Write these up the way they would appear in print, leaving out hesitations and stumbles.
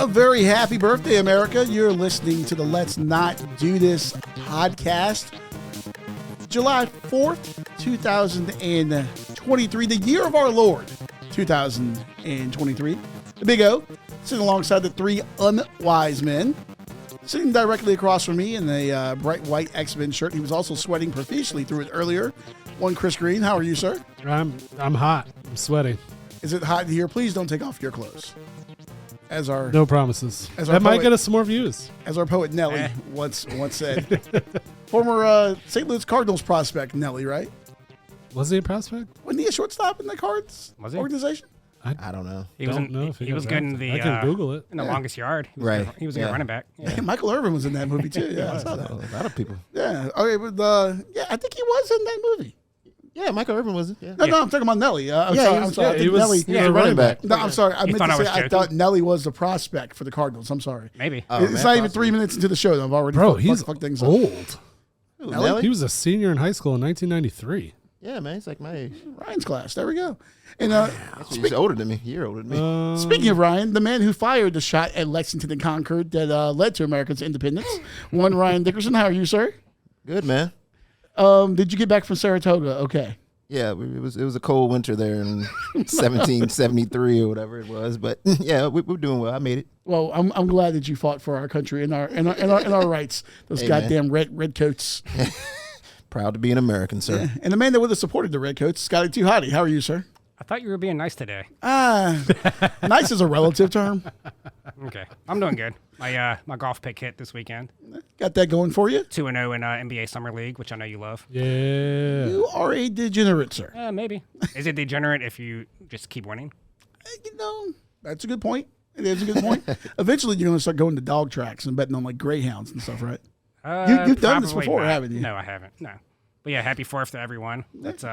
A very happy birthday, America. You're listening to the Let's Not Do This podcast. July 4th, 2023, the year of our Lord, 2023. The Big O, sitting alongside the three unwise men. Sitting directly across from me in a bright white X-Men shirt. He was also sweating profusely through it earlier. One Chris Green. How are you, sir? I'm hot. I'm sweating. Is it hot in here? Please don't take off your clothes. No promises. That might get us some more views. As our poet Nelly once said. Former St. Louis Cardinals prospect Nelly, right? Was he a prospect? Wasn't he a shortstop in the Cards organization? I don't know. He was good in the. I can Google it. In the longest yard. He was a good running back. Yeah. Michael Irvin was in that movie too. Yeah, I saw that. A lot of people. Yeah. Okay, but I think he was in that movie. Yeah, Michael Irvin was. Yeah. No, I'm talking about Nelly. I'm sorry. He was a running back. No, I'm sorry. I meant to say I thought Nelly was the prospect for the Cardinals. I'm sorry. Maybe. It's not even 3 minutes into the show. I've already fucked things old. up. Nelly? He was a senior in high school in 1993. Yeah, man. He's like my age. Ryan's class. There we go. And he's older than me. A year older than me. Speaking of Ryan, the man who fired the shot at Lexington and Concord that led to America's independence, one Ryan Dickerson. How are you, sir? Good, man. Did you get back from Saratoga? Okay. Yeah, it was a cold winter there in 1773 or whatever it was, but yeah, we're doing well. I made it. Well, I'm glad that you fought for our country and our rights. Those goddamn red coats. Proud to be an American, sir. Yeah. And the man that would have supported the Redcoats, Scotty Too Hottie. How are you, sir? I thought you were being nice today. Nice is a relative term. Okay, I'm doing good. My golf pick hit this weekend. Got that going for you? 2-0 in NBA Summer League, which I know you love. Yeah. You are a degenerate, sir. Maybe. Is it degenerate if you just keep winning? That's a good point. It is a good point. Eventually, you're going to start going to dog tracks and betting on like greyhounds and stuff, right? You've done this before, haven't you? No, I haven't. No. But yeah, happy 4th to everyone. Let's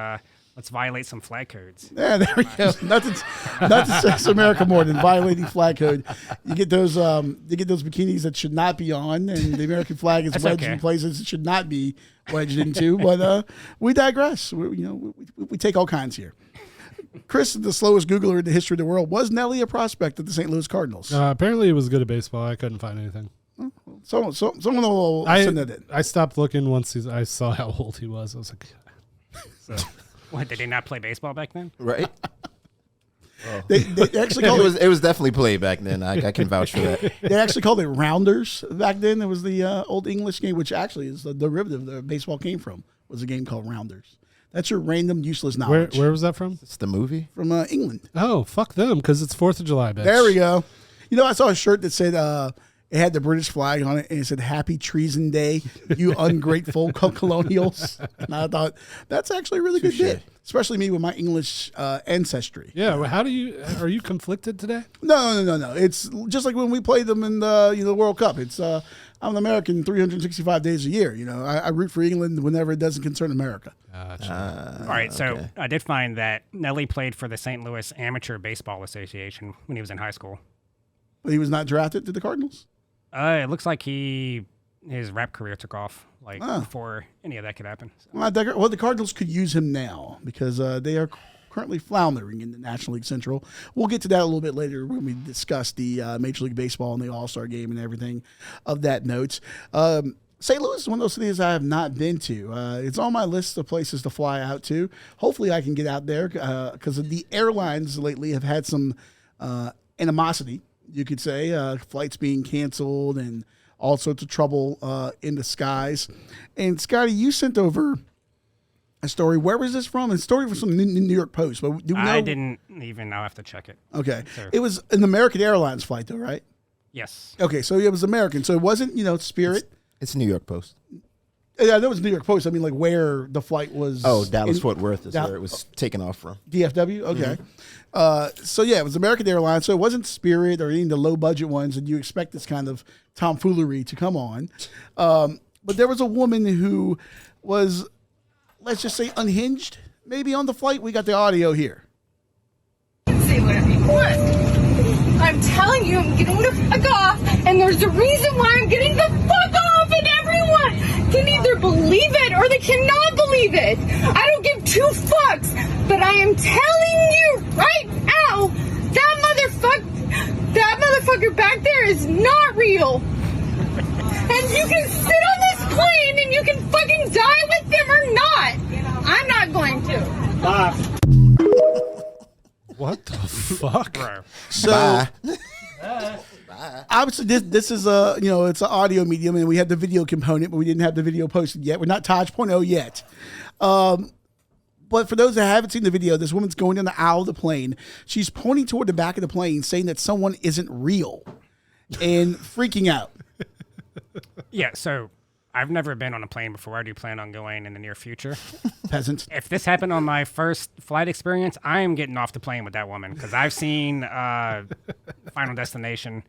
violate some flag codes. Yeah, there we go. Nothing says America more than violating flag code. You get those bikinis that should not be on, and the American flag is wedged in places it should not be wedged into. But we digress. We take all kinds here. Chris, the slowest Googler in the history of the world, was Nelly a prospect at the St. Louis Cardinals? Apparently, he was good at baseball. I couldn't find anything. Someone will send that in. I stopped looking once I saw how old he was. I was like, so. What, did they not play baseball back then? Right. They actually called it was definitely played back then. I can vouch for that. They actually called it rounders back then. It was the old English game, which actually is the derivative that baseball came from, was a game called rounders. That's your random, useless knowledge. Where was that from? It's the movie. From England. Oh, fuck them, because it's 4th of July, bitch. There we go. I saw a shirt that said it had the British flag on it, and it said "Happy Treason Day, you ungrateful colonials." And I thought that's actually a really good bit, especially me with my English ancestry. Yeah, well, are you conflicted today? No. It's just like when we play them in the World Cup. It's I'm an American 365 days a year. I root for England whenever it doesn't concern America. All right, so I did find that Nelly played for the St. Louis Amateur Baseball Association when he was in high school. But he was not drafted to the Cardinals? It looks like his rap career took off before any of that could happen. So. Well, the Cardinals could use him now because they are currently floundering in the National League Central. We'll get to that a little bit later when we discuss the Major League Baseball and the All-Star Game and everything of that note. St. Louis is one of those cities I have not been to. It's on my list of places to fly out to. Hopefully I can get out there because the airlines lately have had some animosity, you could say, flights being canceled and all sorts of trouble in the skies. And Scotty, you sent over a story. Where was this from? A story from the New York Post. But do we know? I didn't even. I'll have to check it. Okay. Sure. It was an American Airlines flight, though, right? Yes. Okay, so it was American. So it wasn't, Spirit. It's New York Post. Yeah, that was New York Post. I mean, like where the flight was. Oh, Dallas-Fort Worth is where it was taken off from. DFW? Okay. Mm-hmm. So, yeah, it was American Airlines. So it wasn't Spirit or any of the low-budget ones, and you expect this kind of tomfoolery to come on. But there was a woman who was, let's just say, unhinged, maybe on the flight. We got the audio here. Say whatever you want. I'm telling you, I'm getting the fuck off, and there's a reason why I'm getting the fuck off, and everyone can either believe it or they cannot believe it. I don't give two fucks, but I am telling you right now, that motherfucker back there is not real. And you can sit on this plane and you can fucking die with them or not. I'm not going to. What the fuck? Bro. So obviously this is it's an audio medium and we had the video component, but we didn't have the video posted yet. We're not Taj.0 yet. But for those that haven't seen the video, this woman's going down the aisle of the plane. She's pointing toward the back of the plane, saying that someone isn't real and freaking out. Yeah, so I've never been on a plane before. I do plan on going in the near future. Peasants. If this happened on my first flight experience, I am getting off the plane with that woman because I've seen Final Destination.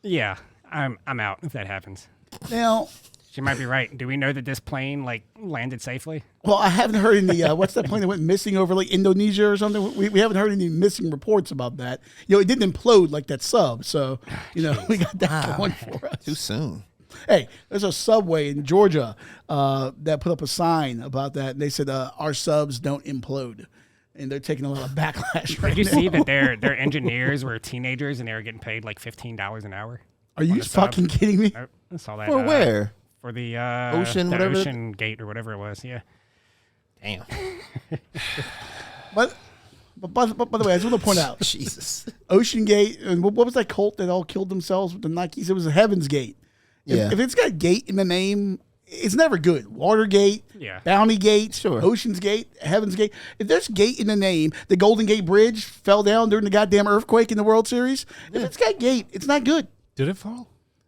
Yeah, I'm out if that happens. Now, She might be right. Do we know that this plane landed safely? well, I haven't heard any. What's that plane that went missing over Indonesia or something? We haven't heard any missing reports about that. It didn't implode like that sub. So we got that going for us. Too soon. Hey, there's a Subway in Georgia that put up a sign about that, and they said our subs don't implode, and they're taking a lot of backlash right Did you now. see that their engineers were teenagers and they were getting paid like $15 an hour? Are you the sub? fucking kidding me? I saw that. For where? For the Ocean, the whatever? Ocean Gate or whatever it was. Yeah. Damn. But by the way, I just want to point out, Jesus. Ocean Gate, and what was that cult that all killed themselves with the Nikes? It was a Heaven's Gate. Yeah. If it's got gate in the name, it's never good. Watergate, Yeah. Bounty Gate, Sure. Ocean's Gate, Heaven's Gate. If there's gate in the name, the Golden Gate Bridge fell down during the goddamn earthquake in the World Series. If it's got gate, it's not good. Did it fall?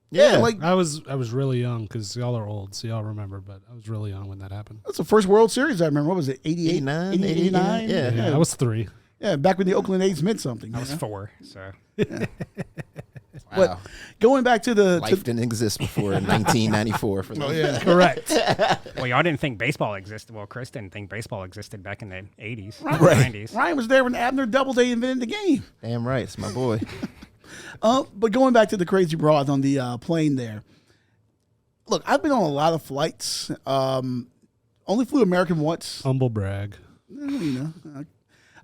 Yeah, I was really young because y'all are old, so y'all remember. But I was really young when that happened. that's the first World Series I remember. What was it, 88? 89? 89? Yeah. I was 3. Yeah, back when the Oakland A's meant something. I was 4, so. But Wow. going back to the... Life didn't exist before 1994 for them. Oh, yeah. Correct. Well, y'all didn't think baseball existed. Well, Chris didn't think baseball existed back in the 80s, Right. 90s. Ryan was there when Abner Doubleday invented the game. Damn right. It's my boy. But going back to the crazy broad on the plane there. Look, I've been on a lot of flights. Only flew American once. Humble brag.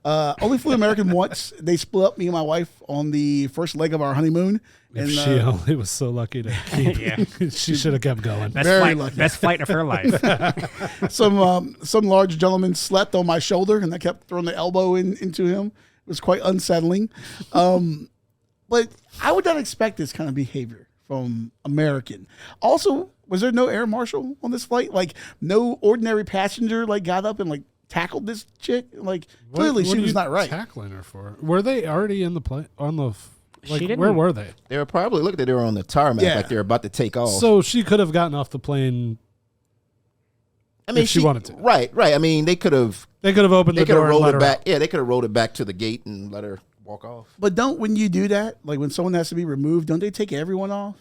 Only flew American once. They split up, me and my wife, on the first leg of our honeymoon. If And she only was so lucky to keep, Yeah. she should have kept going. Very lucky. Best flight of her life. some large gentleman slept on my shoulder, and I kept throwing the elbow into him. It was quite unsettling. But I would not expect this kind of behavior from American. Also, was there no air marshal on this flight? Like, no ordinary passenger got up and tackled this chick? Clearly What she are was you not right. Tackling her for? Were they already in the plane on the? She didn't- Where were they? They were probably, look, they were on the tarmac Yeah. like they were about to take off. So she could have gotten off the plane. I mean, if she wanted to. Right. I mean, they could have Opened they the could have door and rolled let it her back. out. Yeah, they could have rolled it back to the gate and let her walk off. But when you do that, when someone has to be removed, don't they take everyone off?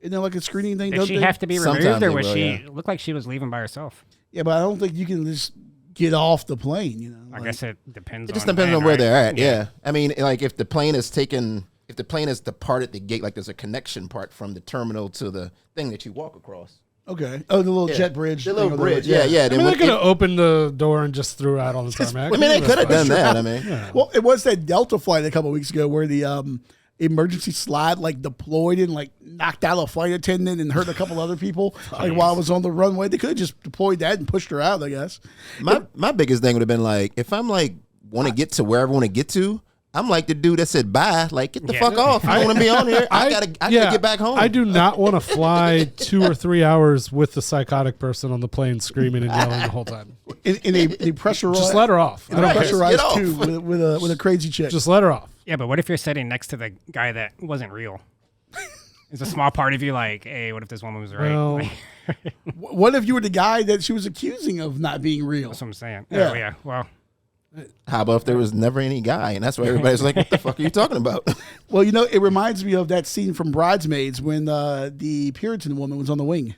Isn't there a screening thing? Did Don't she they? have to be Sometimes removed, they or was will, she yeah. looked like she was leaving by herself? Yeah, but I don't think you can just get off the plane. I guess it depends. It just on the depends on man, where right? they're at. Yeah. I mean, if the plane is departed the gate, there's a connection part from the terminal to the thing that you walk across. Okay. Oh, the little jet bridge. The thing little or bridge. Yeah. I Then mean, when they could it- have opened the door and just threw her out on the tarmac. I mean, they could have done that. I mean, Well, it was that Delta flight a couple of weeks ago where the emergency slide deployed and knocked out a flight attendant and hurt a couple other people while I was on the runway. They could have just deployed that and pushed her out, I guess. my biggest thing would have been if I'm want to get to wherever I want to get to, I'm the dude that said bye. Get the Yeah. fuck off. I don't want to be on here. I gotta get back home. I do not want to fly 2 or 3 hours with the psychotic person on the plane screaming and yelling the whole time. In a pressurized, Just let her off. I in a don't care. pressurized Get off. tube with a crazy chick. Just let her off. Yeah, but what if you're sitting next to the guy that wasn't real? Is a small part of you hey, what if this woman was right? Well, What if you were the guy that she was accusing of not being real? That's what I'm saying. Yeah. Oh, yeah. Well, How about if there was never any guy, and that's why everybody's like, "What the fuck are you talking about?" Well, it reminds me of that scene from Bridesmaids when the Puritan woman was on the wing.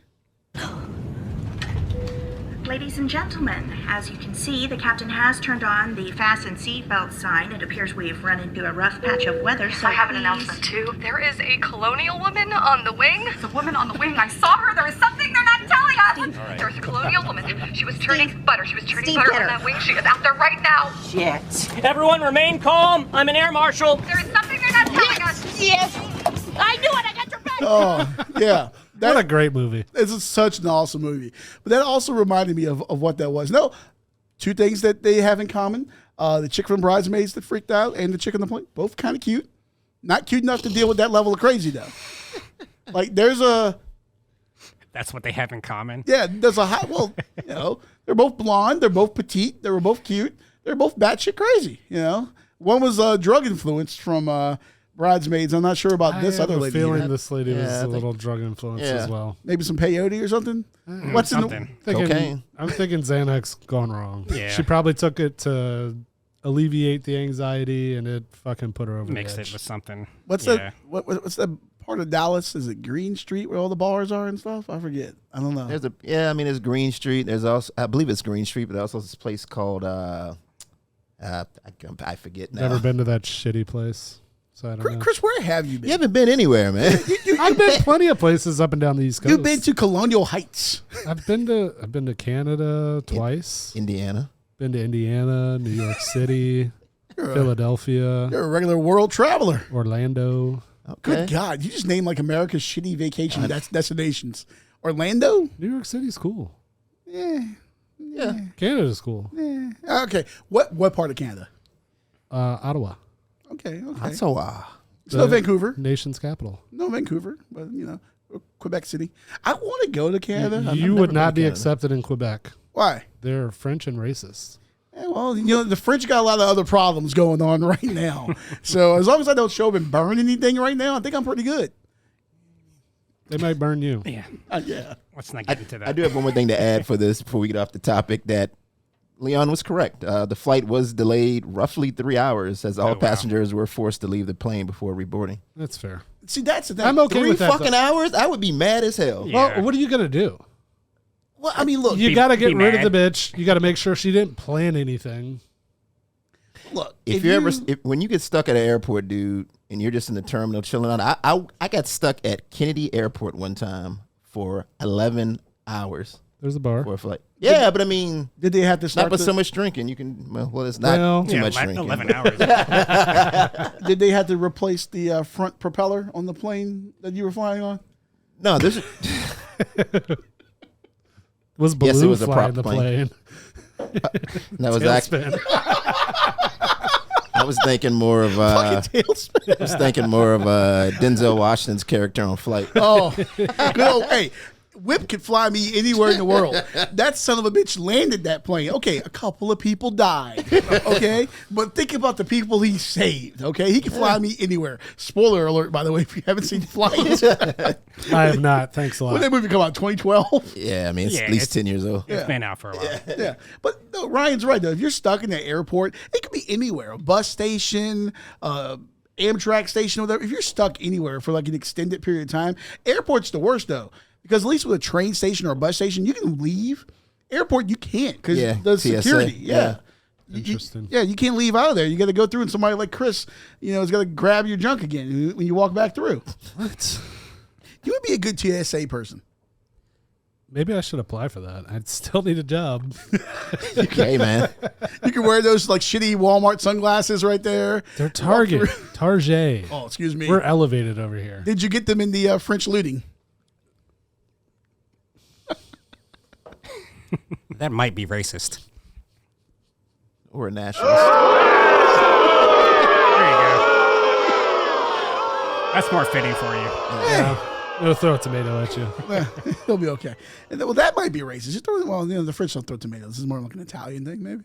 Ladies and gentlemen, as you can see, the captain has turned on the fasten seatbelt sign. It appears we've run into a rough patch of weather, so I have an please- announcement too. There is a colonial woman on the wing. The woman on the wing, I saw her. There is something they're not telling us. There is a colonial woman. She was turning butter. She was turning Steve, butter get on her. that wing. She is out there right now. Shit. Everyone remain calm. I'm an air marshal. There is something they're not telling us. Yes. I knew it. I got your back. Oh, yeah. What a great movie. It's such an awesome movie. But that also reminded me of what that was. No, two things that they have in common. The chick from Bridesmaids that freaked out and the chick on the plane, both kind of cute. Not cute enough to deal with that level of crazy, though. Like, there's a... That's what they have in common. Yeah, there's a high... Well, you know, they're both blonde. They're both petite. They were both cute. They're both batshit crazy, you know. One was drug influenced from Bridesmaids. I'm not sure about this other lady. I have a feeling this lady was a little drug influenced as well. Maybe some peyote or something? What's something? Cocaine. I'm thinking Xanax gone wrong. Yeah. She probably took it to alleviate the anxiety, and it fucking put her over Mixed the edge. it with something. What's that? What's that part of Dallas? Is it Green Street where all the bars are and stuff? I forget. I don't know. There's Green Street. There's also, I believe it's Green Street, but there's also this place called I forget now. Never been to that shitty place, so I don't know. Chris, where have you been? You haven't been anywhere, man. I've been plenty of places up and down the East Coast. You've been to Colonial Heights. I've been to Canada twice. Indiana. Been to Indiana, New York City, Philadelphia. You're a regular world traveler. Orlando. Okay. Good God. You just named like America's shitty vacation destinations. Orlando? New York City's cool. Yeah. Canada's cool. Okay. What part of Canada? Ottawa. Okay. That's a while. It's no Vancouver. Nation's capital. No Vancouver. But, you know, Quebec City. I want to go to Canada. You would not be accepted in Quebec. Why? They're French and racist. Yeah, well, you know, the French got a lot of other problems going on right now. So as long as I don't show up and burn anything right now, I think I'm pretty good. They might burn you. Yeah. Yeah. Let's not get into that. I do have one more thing to add for this before we get off the topic, that Leon was correct. The flight was delayed roughly 3 hours as all passengers were forced to leave the plane before reboarding. That's fair. See, that's the thing. I'm okay 3 with that. fucking hours? I would be mad as hell. Yeah. Well, what are you going to do? Well, I mean, look. You got to get be rid mad. of the bitch. You got to make sure she didn't plan anything. Look. When you get stuck at an airport, dude, and you're just in the terminal chilling out, I got stuck at Kennedy Airport one time for 11 hours There's a bar. for a flight. Yeah, but I mean, Did they have to not start but so much drinking. You can, well, it's not Well, too Yeah, much drinking. 11 hours. Did they have to replace the front propeller on the plane that you were flying on? No, this is Was Baloo Yes, it was a flying prop the plane. plane? that was actually. Tailspin. I was thinking more of Tailspin. I was thinking more of Denzel Washington's character on Flight. Oh, good old, hey, Whip could fly me anywhere in the world. That son of a bitch landed that plane. Okay, a couple of people died. Okay, but think about the people he saved. Okay, he can fly me anywhere. Spoiler alert, by the way, if you haven't seen Flight. I have not. Thanks a When lot. that movie come out, 2012. Yeah, I mean it's Yeah, at least it's- 10 years old. It's been out for a while. Yeah, but no, Ryan's right though. If you're stuck in the airport, it could be anywhere, a bus station, Amtrak station, or whatever. If you're stuck anywhere for like an extended period of time, airport's the worst though, because at least with a train station or a bus station, you can leave. Airport, you can't because the TSA, security. yeah. Interesting. You can't leave out of there. You got to go through, and somebody like Chris, is got to grab your junk again when you walk back through. What? You would be a good TSA person. Maybe I should apply for that. I'd still need a job. Okay, man. You can wear those like shitty Walmart sunglasses right there. They're Target. Target. Oh, excuse me. We're elevated over here. Did you get them in the French looting? That might be racist. Or a nationalist. There you go. That's more fitting for you. It'll throw a tomato at you. He'll be okay. And well, that might be racist. Just throw, the French don't throw tomatoes. This is more like an Italian thing, maybe.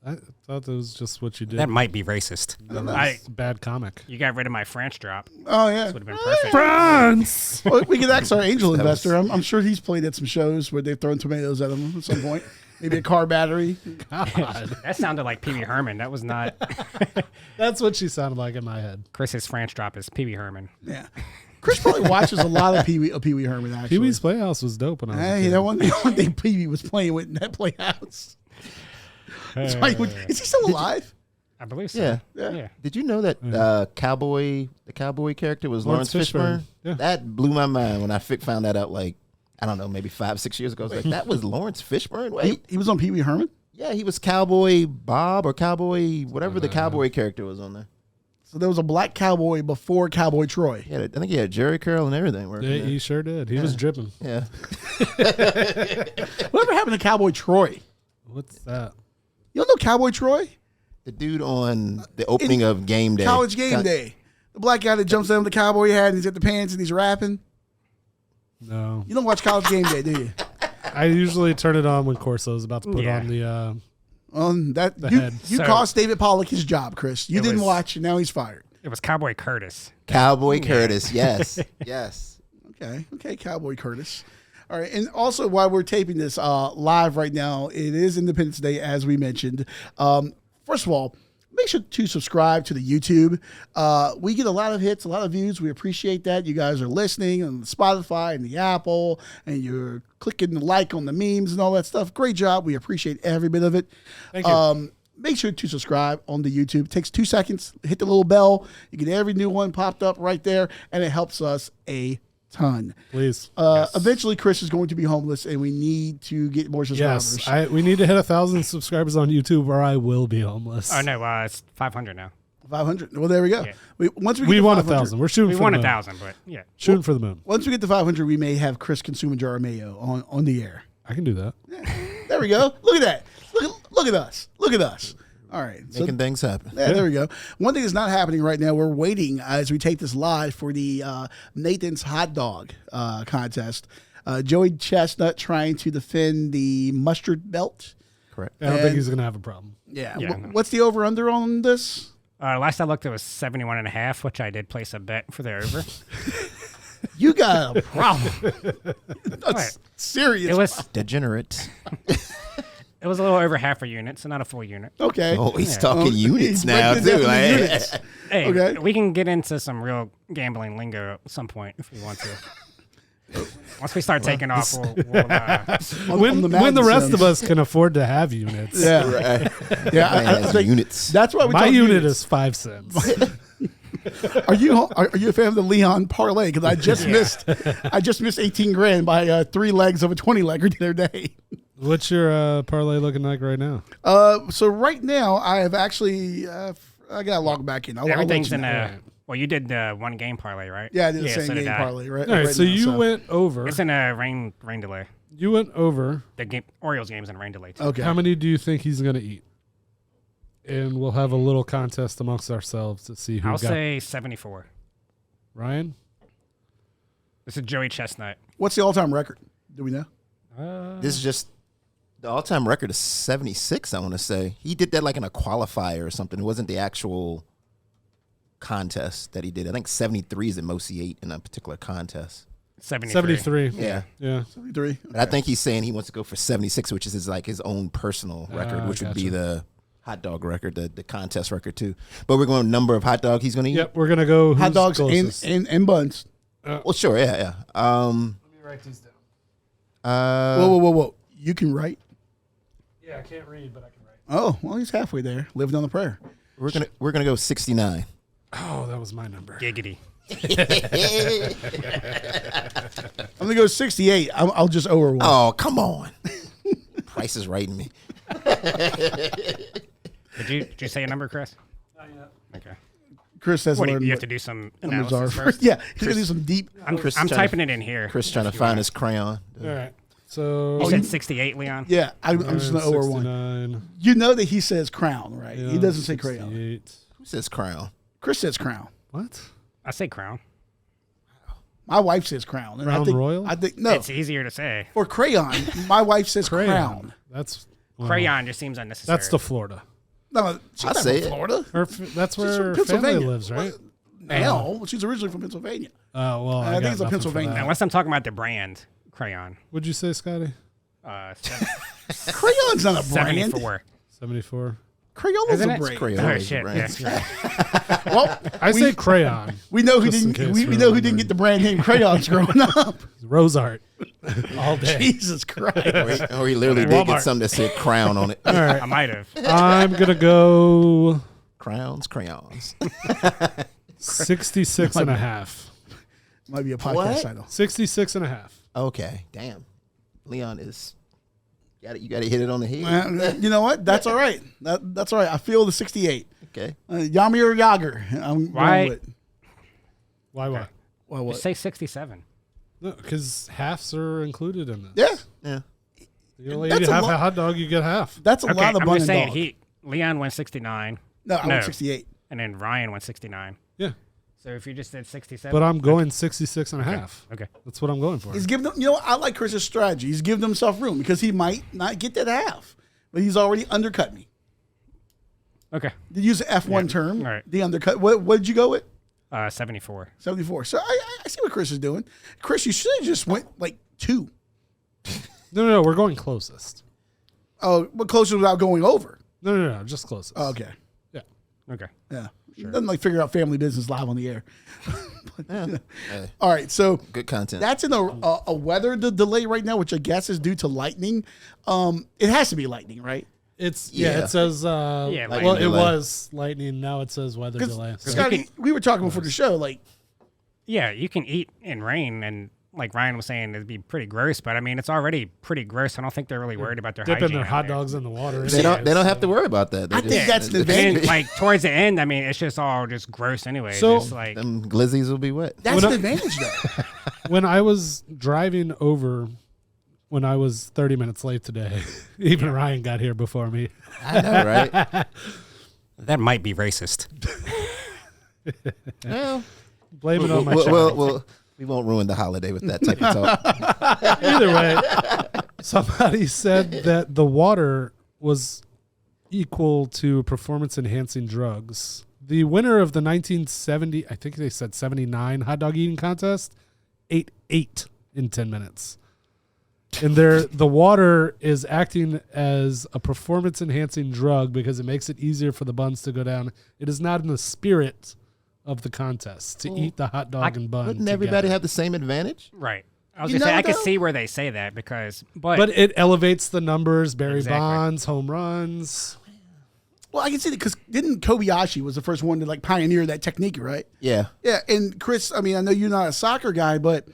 I thought that was just what you did. That might be racist. It's a bad comic. You got rid of my French drop. Oh yeah. Would have been perfect. France! Well, we could ask our angel investor. I'm sure he's played at some shows where they've thrown tomatoes at him at some point. Maybe a car battery. God. That sounded like Pee Wee Herman. That was not That's what she sounded like in my head. Chris's French drop is Pee Wee Herman. Yeah. Chris probably watches a lot of Pee Wee Herman. Actually, Pee Wee's Playhouse was dope when I was a Hey, kid. that one thing Pee Wee was playing with in that playhouse. That's why is he still alive? I believe so. Yeah. Did you know that the cowboy character was Lawrence Fishburne? Yeah. That blew my mind when I found that out, like, I don't know, maybe 5-6 years ago. I was like, that was Lawrence Fishburne? Wait. He was on Pee Wee Herman. Yeah, he was Cowboy Bob or Cowboy, whatever the cowboy character was on there. So there was a black cowboy before Cowboy Troy. Yeah, I think he had Jerry curl and everything. Yeah, he sure did. He was dripping. Yeah. Whatever happened to Cowboy Troy? What's that? You don't know Cowboy Troy? The dude on the opening of Game Day. College Game Day. The black guy that jumps down with the cowboy hat and he's got the pants and he's rapping. No. You don't watch College Game Day, do you? I usually turn it on when Corso's about to put on the head. You cost David Pollock his job, Chris. You didn't watch, and now he's fired. It was Cowboy Curtis. Cowboy Curtis, yes. Yes. Okay, Cowboy Curtis. All right, and also while we're taping this live right now, it is Independence Day, as we mentioned. First of all, make sure to subscribe to the YouTube. We get a lot of hits, a lot of views. We appreciate that. You guys are listening on Spotify and the Apple, and you're clicking the like on the memes and all that stuff. Great job. We appreciate every bit of it. Thank you. Make sure to subscribe on the YouTube. It takes 2 seconds. Hit the little bell. You get every new one popped up right there, and it helps us a ton. Please. Eventually, Chris is going to be homeless, and we need to get more subscribers. Yes, we need to hit 1,000 subscribers on YouTube, or I will be homeless. Oh no, it's 500 now. 500. Well, there we go. Yeah. Once we want 1,000. We're shooting. We for want the moon. 1,000, but yeah, shooting for the moon. Once we get to 500, we may have Chris consume a jar of mayo on the air. I can do that. There we go. Look at that. Look at us. Look at us. All right. Making things happen. Yeah, there we go. One thing that's not happening right now, we're waiting as we take this live for the Nathan's Hot Dog contest. Joey Chestnut trying to defend the mustard belt. Correct. I don't think he's going to have a problem. Yeah. Yeah. What's the over-under on this? last I looked, it was 71.5, which I did place a bet for the over. You got a problem. That's serious. It was Degenerate. it was a little over half a unit, so not a full unit. Okay. Oh, he's talking units He's now, breaking it too. down into Like, units. Hey, Okay. we can get into some real gambling lingo at some point if we want to. Once we start taking off, we'll When the Madden rest Sims. of us can afford to have units. Yeah. Right. Yeah. Man, I think units. that's why we My talk unit units. is 5 cents. Are you a fan of the Leon parlay? Because I just missed 18 grand by 3 legs of a 20 legger the other day. What's your parlay looking like right now? So right now I have actually I gotta log back in. I'll everything's let you in know. a. Well, you did the one game parlay, right? Yeah, I did the same so game did I. parlay. Right. All right, right so now, you went over. It's in a rain delay. You went over. The game Orioles game's in rain delay too. Okay. How many do you think he's going to eat? And we'll have a little contest amongst ourselves to see who I'll got say 74. Ryan? This is Joey Chestnut. What's the all-time record? Do we know? This is just the all-time record is 76, I want to say. He did that like in a qualifier or something. It wasn't the actual contest that he did. I think 73 is the most he ate in a particular contest. 73. Yeah. Yeah. 73. But I think he's saying he wants to go for 76, which is his own personal record, which would be gotcha. the hot dog record, the contest record too. But we're going number of hot dog he's going to eat. Yep, we're going to go Hot who's dogs closest. and buns. Well, sure, yeah. Let me write these down. Whoa. You can write? Yeah, I can't read, but I can write. Oh, well, he's halfway there. Living on the prayer. We're gonna go 69. Oh, that was my number. Giggity. I'm going to go 68. I'll just over one. Oh, come on. Price is right in me. Did you say a number, Chris? Not yet. Okay. Chris has What, learned you have what to do some numbers are. analysis first? Yeah, he's going to do some deep. I'm trying typing it in here. Chris trying to find his crayon. All right. So You said 68, Leon? Yeah, I'm just going to over one. 69. You know that he says crown, right? He doesn't say crayon. 68. Who says crown? Chris says crown. What? I say crown. My wife says crown. And I Crown think, Royal? I think no. It's easier to say. For crayon, my wife says crown. That's well, Crayon just seems unnecessary. That's the Florida. No, she's I not say from it. Florida. That's She's where from her family Pennsylvania. lives, right? No, she's originally from Pennsylvania. Well, I think it's a Pennsylvania. Unless I'm talking about the brand, crayon. What'd you say, Scotty? 'Crayon's not a brand. 74. 74. Crayon is Isn't a it? brand. Crayon Oh, is a shit. brand. Yeah. Well, I say crayon. we know who Just in didn't. case We we're know who wondering. didn't get the brand name crayons growing up. Rose art. All day. Jesus Christ! Or he literally did Walmart. get something that said crown on it. All right. I might have. I'm going to go Crayons. 66 and a half. Might be a podcast What? title. 66 and a half. Okay, damn. Leon is You got to hit it on the head. You know what? That's all right. That's all right. I feel the 68. Okay. Yamir Yager. I'm Why- going with. Why? Well, what? Just say 67. No, because halves are included in this. Yeah. Yeah. You only That's eat a half lot- a hot dog, you get half. That's a Okay, lot of I'm bun just and saying, dog. Leon went 69. No, I went 68. And then Ryan went 69. Yeah. So if you just did 67. But I'm going 66 and a half. Okay. That's what I'm going for. He's giving them, I like Chris's strategy. He's giving himself room because he might not get that half, but he's already undercut me. Okay. Did you use the F1 term? All right. The undercut. What did you go with? 74. 74. So I see what Chris is doing. Chris, you should have just went like 2. No, we're going closest. Oh, but closer without going over. No, just closest. Oh, okay. Yeah. Okay. Yeah. Doesn't like figure out family business live on the air. Hey, All right. So good content. that's in a weather delay right now, which I guess is due to lightning. It has to be lightning, right? It Yeah. says, lightning well, it delay. was lightning. Now it says weather delay. So- Scotty, we were talking before the show, like, Yeah, you can eat in rain, and like Ryan was saying, it'd be pretty gross. But I mean, it's already pretty gross. I don't think they're really worried about their dipping hygiene their out hot there. dogs in the water. They don't have to worry about that. They I think that's the And then, advantage. like towards the end, I mean, it's just all just gross anyway. So- just like Them glizzies will be wet. That's When the advantage, though. When I was driving over, when I was 30 minutes late today, even Ryan got here before me. I know, right? that might be racist. Well, Blame it on my child. we won't ruin the holiday with that type of talk. Either way, somebody said that the water was equal to performance-enhancing drugs. The winner of the 1970, I think they said 79 hot dog eating contest, ate 8 in 10 minutes. And the water is acting as a performance-enhancing drug because it makes it easier for the buns to go down. It is not in the spirit of the contest to eat the hot dog and bun. Wouldn't everybody have the same advantage? Right. I was You gonna say know, I could though- see where they say that because, But it elevates the numbers, Barry Exactly. Bonds, home runs. Well, I can see that because didn't Kobayashi was the first one to like pioneer that technique, right? Yeah. Yeah, and Chris, I mean, I know you're not a soccer guy, but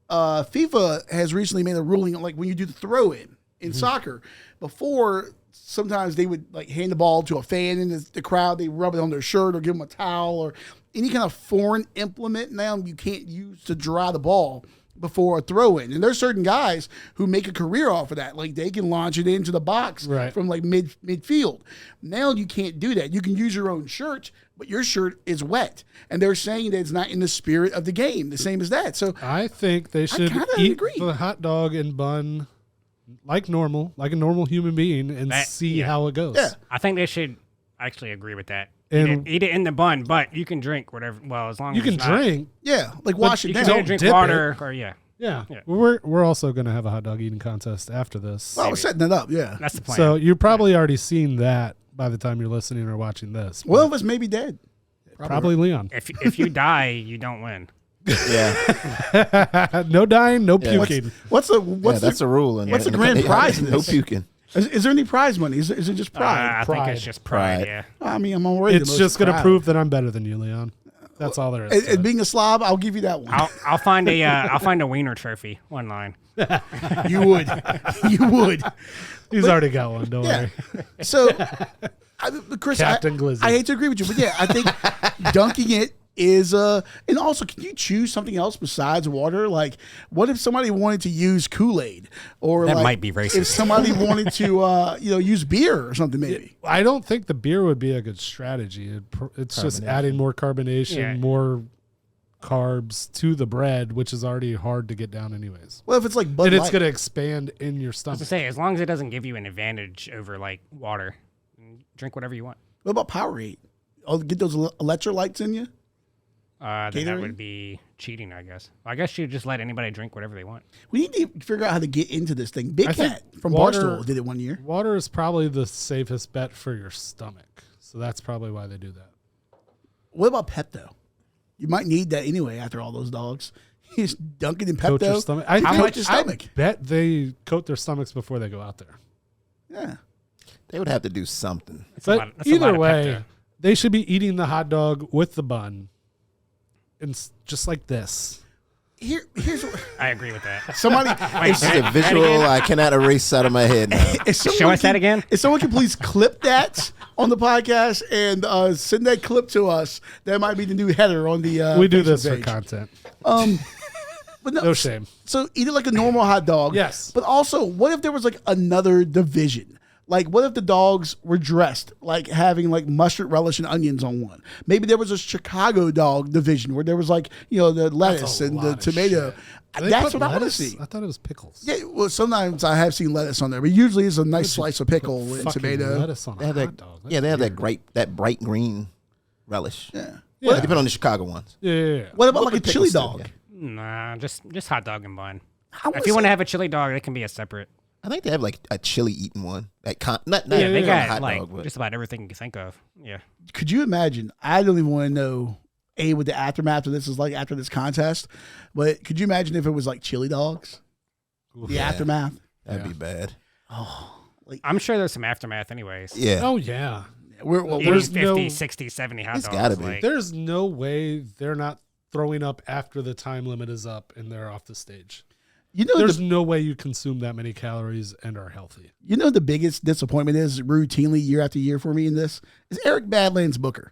FIFA has recently made a ruling on like when you do the throw in soccer. Before, sometimes they would like hand the ball to a fan in the crowd, they rub it on their shirt or give them a towel or any kind of foreign implement now you can't use to dry the ball before a throw in. And there's certain guys who make a career off of that. Like they can launch it into the box Right. from like midfield. Now you can't do that. You can use your own shirt, but your shirt is wet. And they're saying that it's not in the spirit of the game, the same as that. So I think they should kinda eat agree. the hot dog and bun like normal, like a normal human being, and That- see yeah. how it goes. Yeah. I think they should actually agree with that. And- Eat it in the bun, but you can drink whatever. Well, as long You as can it's not- drink. yeah, like wash You it can down. either Don't drink dip water or yeah. Yeah. Yeah. We're also going to have a hot dog eating contest after this. Well, I was setting it up, yeah. That's the plan. So you've probably already seen that by the time you're listening or watching this. One of us may be dead. Probably Leon. if you die, you don't win. Yeah. No dying, no Yeah. puking. What's That's a rule. what's the grand prize in No this? puking. Is there any prize money? Is it just pride? I think Pride. it's just pride. Pride. Yeah. I mean, I'm already. It's just going to prove that I'm better than you, Leon. That's all there is. to And it. being a slob, I'll give you that one. I'll find a wiener trophy. One line. You would. You would. He's already got one. Don't Yeah. worry. So, Chris, Captain Glizzy. I hate to agree with you, but yeah, I think dunking it is and also can you choose something else besides water? Like what if somebody wanted to use Kool-Aid or That like, might be racist. if somebody wanted to use beer or something maybe. I don't think the beer would be a good strategy. It's just adding more carbonation, Yeah. more carbs to the bread, which is already hard to get down anyways. Well, if it's like Bud And it's Light. going to expand in your I was stomach. to say, as long as it doesn't give you an advantage over like water, drink whatever you want. What about Powerade? Oh, get those electrolytes in you? Then Gatorade? that would be cheating, I guess. I guess you just let anybody drink whatever they want. We need to figure out how to get into this thing. Big I think Cat from water- Barstool did it one year. Water is probably the safest bet for your stomach. So that's probably why they do that. What about Pepto? You might need that anyway after all those dogs. You just dunk it in Pepto. Coat your stomach. How think- much your stomach? Bet they coat their stomachs before they go out there. Yeah. They would have to do something. That's But that's a lot either of way, Pepto. they should be eating the hot dog with the bun. And just like this. Here's what, I agree with that. somebody. Wait, This is a visual I cannot erase out of my head now. If someone Show us that can- again. If someone can please clip that on the podcast and send that clip to us, that might be the new header on the. We do Facebook this for page. content. But No shame. So eat it like a normal hot dog. Yes. But also, what if there was like another division? Like, what if the dogs were dressed like having like mustard relish and onions on one? Maybe there was a Chicago dog division where there was like, the lettuce and the tomato. Do they That's put what I want to lettuce? see. I thought it was pickles. Yeah, well, sometimes I have seen lettuce on there, but usually it's a nice slice of pickle and Fucking tomato. lettuce on They a have hot that, dog. yeah, they have that bright green relish. Yeah. Well, it depends on the Chicago ones. Yeah. What about like a with chili pickles too, dog? yeah. Nah, just hot dog and bun. I wanna If you want say- to have a chili dog, it can be a separate. I think they have like a chili eating one. Like not Yeah, they not a got hot like dog, but just about everything you can think of. Yeah. Could you imagine? I don't even want to know what the aftermath of this is like after this contest, but could you imagine if it was like chili dogs? The aftermath. that'd be bad. I'm sure there's some aftermath anyways. Yeah. Oh yeah. Well, 80, there's 50, no- 60, 70 hot It's dogs. gotta be. Like, There's no way they're not throwing up after the time limit is up and they're off the stage. There's no way you consume that many calories and are healthy. the biggest disappointment is routinely year after year for me in this is Eric Badlands Booker.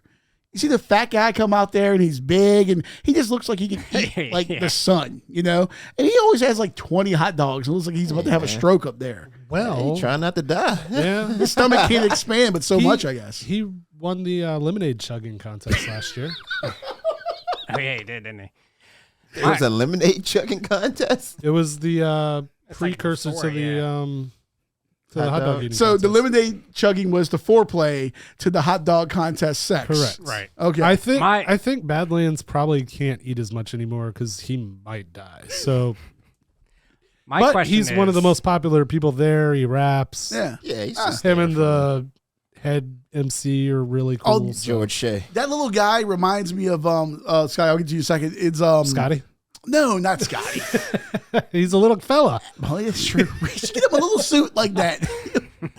You see the fat guy come out there and he's big and he just looks like he can eat like Yeah. the sun, and he always has like 20 hot dogs. It looks like he's about to have a stroke up there. Well, Hey, trying not to die. yeah. His stomach can't expand, but so He- much, I guess. He won the lemonade chugging contest last year. oh yeah, he did, didn't he? It was a lemonade chugging contest. It was the like precursor before, to the yeah. to the hot dog eating So the contest. lemonade chugging was the foreplay to the hot dog contest sex. Correct. Right. Okay. I think Badlands probably can't eat as much anymore because he might die. So, My but question he's one of the is- most popular people there. He raps. Yeah. Yeah, he's just Him and the head MC are really cool. Oh, so- George Shea. That little guy reminds me of Scotty. I'll get to you in a second. It's Scotty. No, not Scotty. He's a little fella. Oh, that's true. We should get him a little suit like that.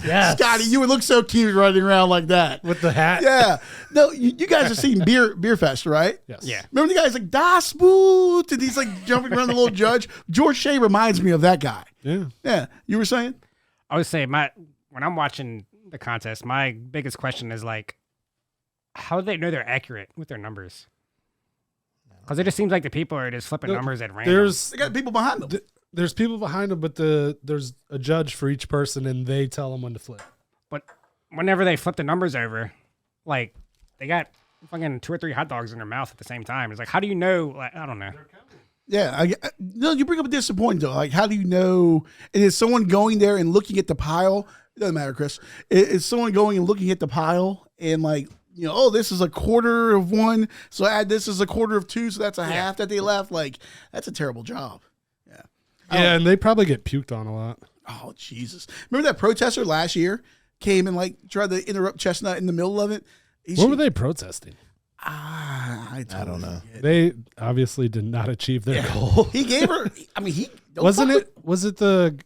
Yes. Scotty, you would look so cute running around like that. With the hat. Yeah. No, you guys have seen Beer Fest, right? Yes. Yeah. Remember the guy's like Das Boot and he's like jumping around the little judge. George Shea reminds me of that guy. Yeah. Yeah. You were saying? I would say when I'm watching the contest, my biggest question is like, how do they know they're accurate with their numbers? Because it just seems like the people are just flipping numbers at random. They got people behind them. There's people behind him, but there's a judge for each person, and they tell them when to flip. But whenever they flip the numbers over, like they got fucking 2 or 3 hot dogs in their mouth at the same time. It's like, how do you know? Like, I don't know. Yeah, no, you bring up a disappointing though. Like, how do you know? And is someone going there and looking at the pile? It doesn't matter, Chris. Is someone going and looking at the pile and like, oh, this is a quarter of one, so add this is a quarter of two, so that's a half that they left. Like, that's a terrible job. Yeah. Yeah, and they probably get puked on a lot. Oh, Jesus. Remember that protester last year came and like tried to interrupt Chestnut in the middle of it? What were they protesting? I don't know. They obviously did not achieve their goal. He gave her, I mean, Wasn't it? Was it the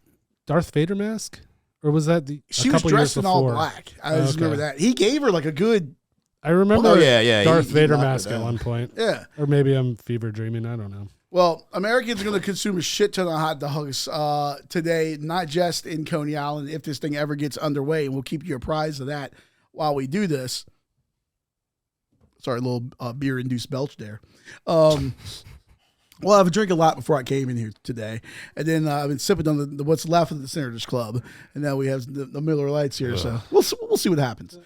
Darth Vader mask, or was that the? She a was couple years dressed in all before? black. I just remember that. He gave her like a good, I remember. Oh, yeah. Darth He Vader knocked her mask at down. one point. yeah. Or maybe I'm fever dreaming. I don't know. Well, Americans are going to consume a shit ton of hot dogs today, not just in Coney Island, if this thing ever gets underway. And we'll keep you apprised of that while we do this. Sorry, a little beer-induced belch there. Well, I've drank a lot before I came in here today. And then I've been sipping on the what's left of the Senators Club. And now we have the Miller Lights here. So we'll see what happens.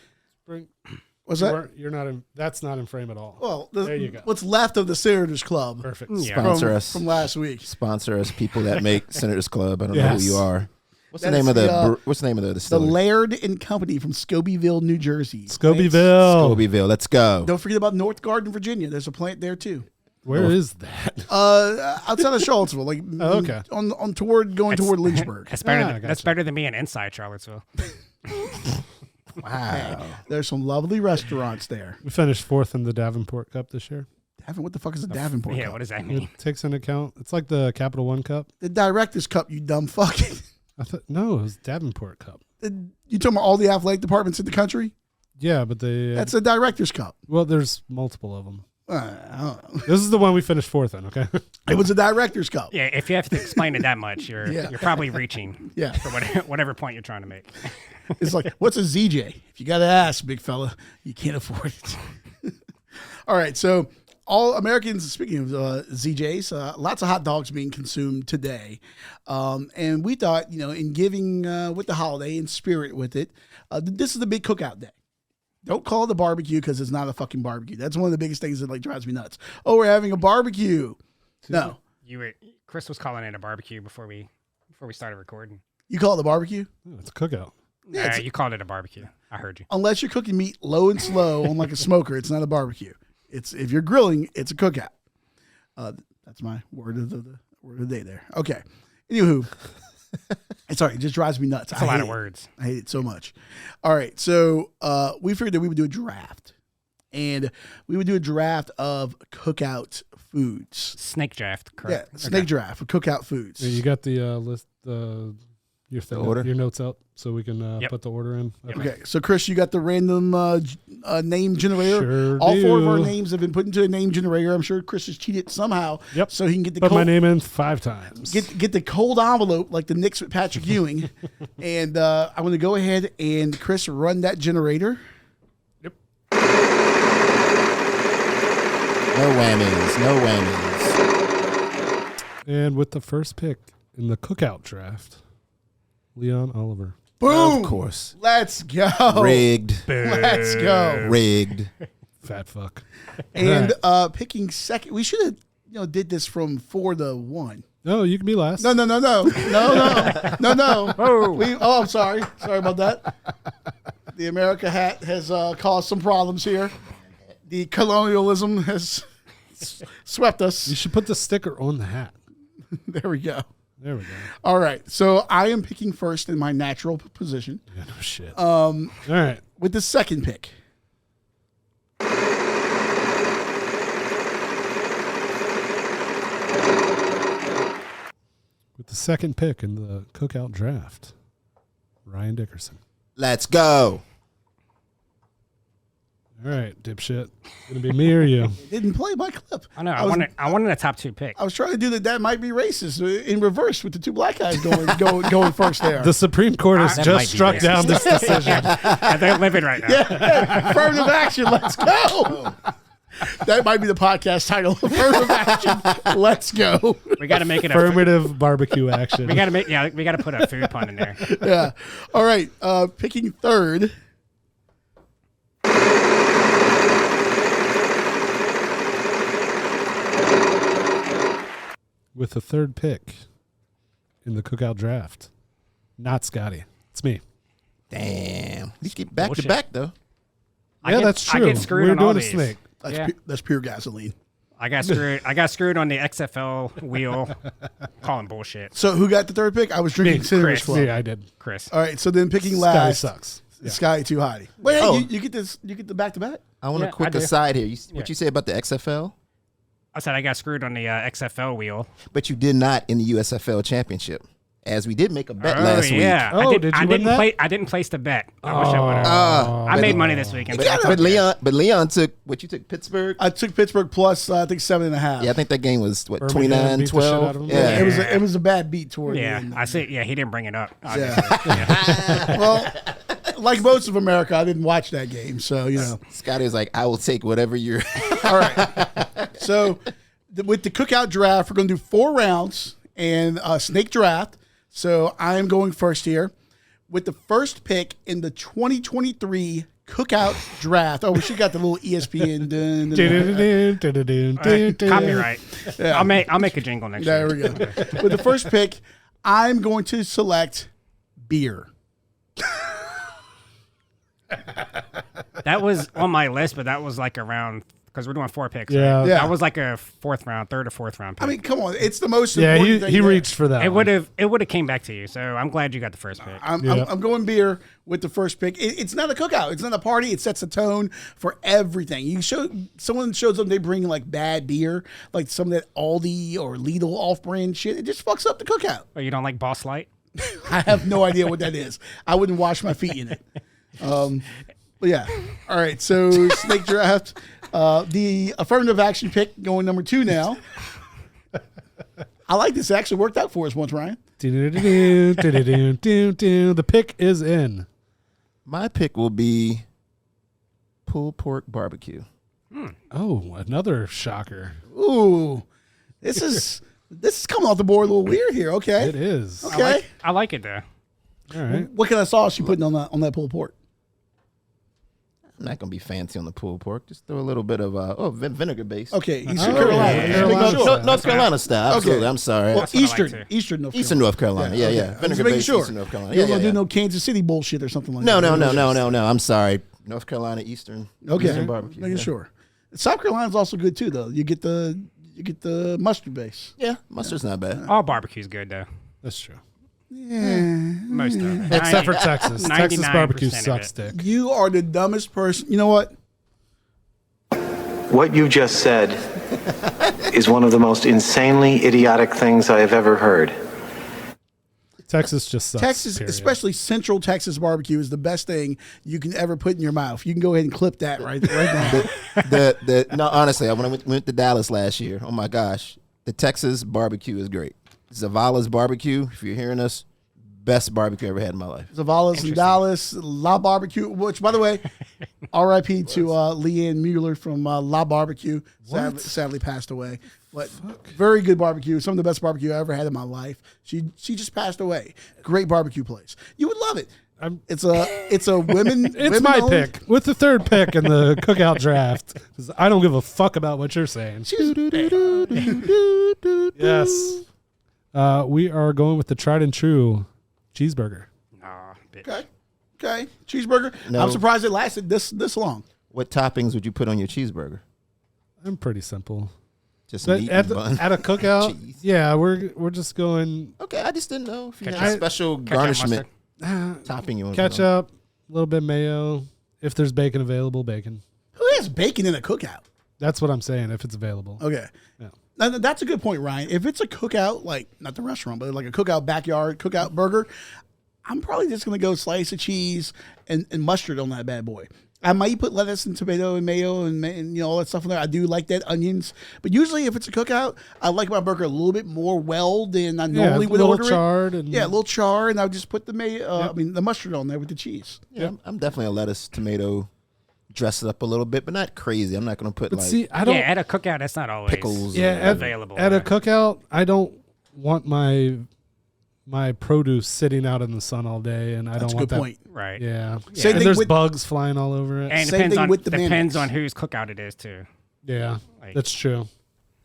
What's that? You're not in. That's not in frame at all. Well, there you go. What's left of the Senators Club Perfect. Yeah. Sponsor us. from last week. Sponsor us, people that make Senators Club. I don't know Yes. who you are. What's That the name is of the? the, What's the name of the The distillery? Laird and Company from Scobeyville, New Jersey. Scobeyville. Scobeyville. Let's go. Don't forget about North Garden, Virginia. There's a plant there too. Where is that? Outside of Charlottesville, like Oh, okay. on toward Lynchburg. That's better. Ah, That's gotcha. better than being inside Charlottesville. Wow. There's some lovely restaurants there. We finished 4th in the Davenport Cup this year. What the fuck is a Davenport Yeah, Cup? what does that mean? It takes into account. It's like the Capital One Cup. The Directors Cup, you dumb fuck. I thought no, it was Davenport Cup. You talking about all the athletic departments in the country? Yeah, but they. That's a Directors Cup. well, there's multiple of them. I don't know. This is the one we finished fourth in, okay? It was a Director's Cup. Yeah, if you have to explain it that much, you're probably reaching Yeah. for whatever point you're trying to make. It's like, what's a ZJ? If you got to ask, big fella, you can't afford it. All right, so all Americans, speaking of ZJs, lots of hot dogs being consumed today. And we thought, in giving with the holiday and spirit with it, this is the big cookout day. Don't call it a barbecue because it's not a fucking barbecue. That's one of the biggest things that drives me nuts. Oh, we're having a barbecue. No. Chris was calling it a barbecue before we started recording. You call it a barbecue? Oh, it's a cookout. Yeah, you called it a barbecue. I heard you. Unless you're cooking meat low and slow on like a smoker, it's not a barbecue. It's if you're grilling, it's a cookout. That's my word of the day there. Okay. Anywho, sorry, it just drives me nuts. That's a lot of words. I hate it so much. All right, so we figured that we would do a draft, and we would do a draft of cookout foods. Snake draft, correct? Yeah, snake draft of cookout foods. Yeah, you got the list, order? your notes out so we can put the order in. Okay, so Chris, you got the random name generator. Sure All four of our do. names have been put into a name generator. I'm sure Chris has cheated somehow. Yep. So he can get the Put my cold, name in 5 times. get the cold envelope like the Knicks with Patrick Ewing, and I'm going to go ahead and Chris run that generator. Yep. No whammies. And with the first pick in the cookout draft, Leon Oliver. Boom! Of course. Let's go. Rigged. Let's go. Rigged. Fat fuck. And picking second, we should have did this from 4 to 1. No, you can be last. No. I'm sorry. Sorry about that. The America hat has caused some problems here. The colonialism has swept us. You should put the sticker on the hat. There we go. There we go. All right. So I am picking first in my natural position. Yeah, no shit. All right. With the second pick. With the second pick in the cookout draft, Ryan Dickerson. Let's go. All right, dipshit. It's gonna be me or you. Didn't play my clip. I know. I wanted a top 2 pick. I was trying to do that might be racist in reverse with the 2 black guys going first there. The Supreme Court has That just might be struck racist. down this decision. Yeah, they're living right now. Yeah, affirmative action. Let's go. That might be the podcast title. Affirmative action. Let's go. We got to make it Affirmative barbecue action. We got to put a food pun in there. Yeah. All right. Picking third. With the third pick in the cookout draft, not Scotty. It's me. Damn. You keep back Bullshit. to back though. That's true. I get screwed We're on all doing a these. snake. That's pure gasoline. I got screwed on the XFL wheel. Calling bullshit. So who got the third pick? I was drinking Cinnamon Chris. Club. Yeah, I did. Chris. All right. So then picking Scotty last. sucks. Yeah. Sky too hotty. But hey, Oh. you get this. You get the back to back. I want Yeah, a quick I do. aside here. What Yeah. you say about the XFL? I said I got screwed on the XFL wheel. But you did not in the USFL championship, as we did make a bet last week. Oh, did you win that? I didn't place the bet. I wish I would have. I made money this weekend. But Leon took what you took Pittsburgh. I took Pittsburgh plus I think 7.5. Yeah, I think that game was what Birmingham beat the shit out 29-12. of 'em. Yeah. It was a bad beat toward the Yeah, end. I see. Yeah, he didn't bring it up. Yeah. Well, like most of America, I didn't watch that game, so Scotty was like, "I will take whatever you're." All right. So with the cookout draft, we're going to do 4 rounds and a snake draft. So I am going first here with the first pick in the 2023 cookout draft. Oh, we should got the little ESPN. Copyright. Yeah. I'll make a jingle next There year. we go. With the first pick, I'm going to select beer. That was on my list, but that was like around because we're doing 4 picks. Yeah. Right? Yeah. That was like a 4th round, 3rd or 4th round pick. I mean, come on. It's the most Yeah, important thing he there. reached for that. it one. would have came back to you. So I'm glad you got the first pick. I'm going beer with the first pick. It's not a cookout. It's not a party. It sets a tone for everything. Someone shows up, they bring like bad beer, like some of that Aldi or Lidl off-brand shit. It just fucks up the cookout. Oh, you don't like Boss Light? I have no idea what that is. I wouldn't wash my feet in it. But yeah. All right. So snake draft. The affirmative action pick going number 2 now. I like this. It actually worked out for us once, Ryan. The pick is in. My pick will be pulled pork barbecue. Oh, another shocker. Ooh, this is coming off the board a little weird here. Okay, It is. okay. I like it though. All right. What kind of sauce you putting on that pulled pork? I'm not gonna be fancy on the pulled pork. Just throw a little bit of vinegar base. Okay, Eastern Oh, Carolina. yeah. Just making Carolina sure. style. North Carolina style. Absolutely. Okay. I'm sorry. Well, That's what I like Eastern too. Eastern North Eastern North Carolina. Yeah, okay. yeah. I'm just Vinegar making based sure. Eastern North Carolina. You're Yeah, gonna yeah, do yeah. no Kansas City bullshit or something like No, that. no. I'm sorry. North Carolina Eastern. Okay, Eastern barbecue. making Yeah. sure. South Carolina's also good too, though. You get the mustard base. Yeah, mustard's not bad. All barbecue's good though. That's true. Most of it. Except for Texas. Texas 99% barbecue of it. sucks dick. You are the dumbest person. You know what? What you just said is one of the most insanely idiotic things I have ever heard. Texas just sucks. Texas, period. especially Central Texas barbecue, is the best thing you can ever put in your mouth. You can go ahead and clip that right now. No, honestly, when I went to Dallas last year, oh my gosh, the Texas barbecue is great. Zavala's barbecue, if you're hearing us, best barbecue I ever had in my life. Zavala's in Dallas, La Barbecue, which, by the way, R.I.P. to Leanne Mueller from La Barbecue. Sadly passed away. But very good barbecue. Some of the best barbecue I ever had in my life. She just passed away. Great barbecue place. You would love it. It's a women. It's my women-owned- pick with the third pick in the cookout draft. 'Cause I don't give a fuck about what you're saying. Yes. We are going with the tried and true cheeseburger. Nah, bitch. Okay. Cheeseburger. No. I'm surprised it lasted this long. What toppings would you put on your cheeseburger? I'm pretty simple. Just But meat at, and bun. at a cookout, Cheese. yeah, we're just going Okay, I just didn't know if you had Ketchup. a special Ketchup, garnishment mustard. topping you want to put on. ketchup, a little bit mayo. If there's bacon available, bacon. Who has bacon in a cookout? That's what I'm saying. If it's available. Okay. Yeah. Now, that's a good point, Ryan. If it's a cookout, like not the restaurant, but like a cookout backyard, cookout burger, I'm probably just going to go slice of cheese and mustard on that bad boy. I might put lettuce and tomato and mayo and all that stuff in there. I do like that, onions. But usually if it's a cookout, I like my burger a little bit more well than I normally would a little order charred it. and Yeah, a little char, and I'll just put the mayo, the mustard on there with the cheese. Yeah, I'm definitely a lettuce, tomato, dress it up a little bit, but not crazy. I'm not going to put But see, I Yeah, don't. at a cookout, that's not always pickles. Yeah, at, available. at a yeah. cookout, I don't want my produce sitting out in the sun all day, and I That's a don't want good that. point. Right. Yeah, Same and thing there's with- bugs flying all over it. And Same depends thing on with the depends mayonnaise. on whose cookout it is too. Yeah, Like- that's true.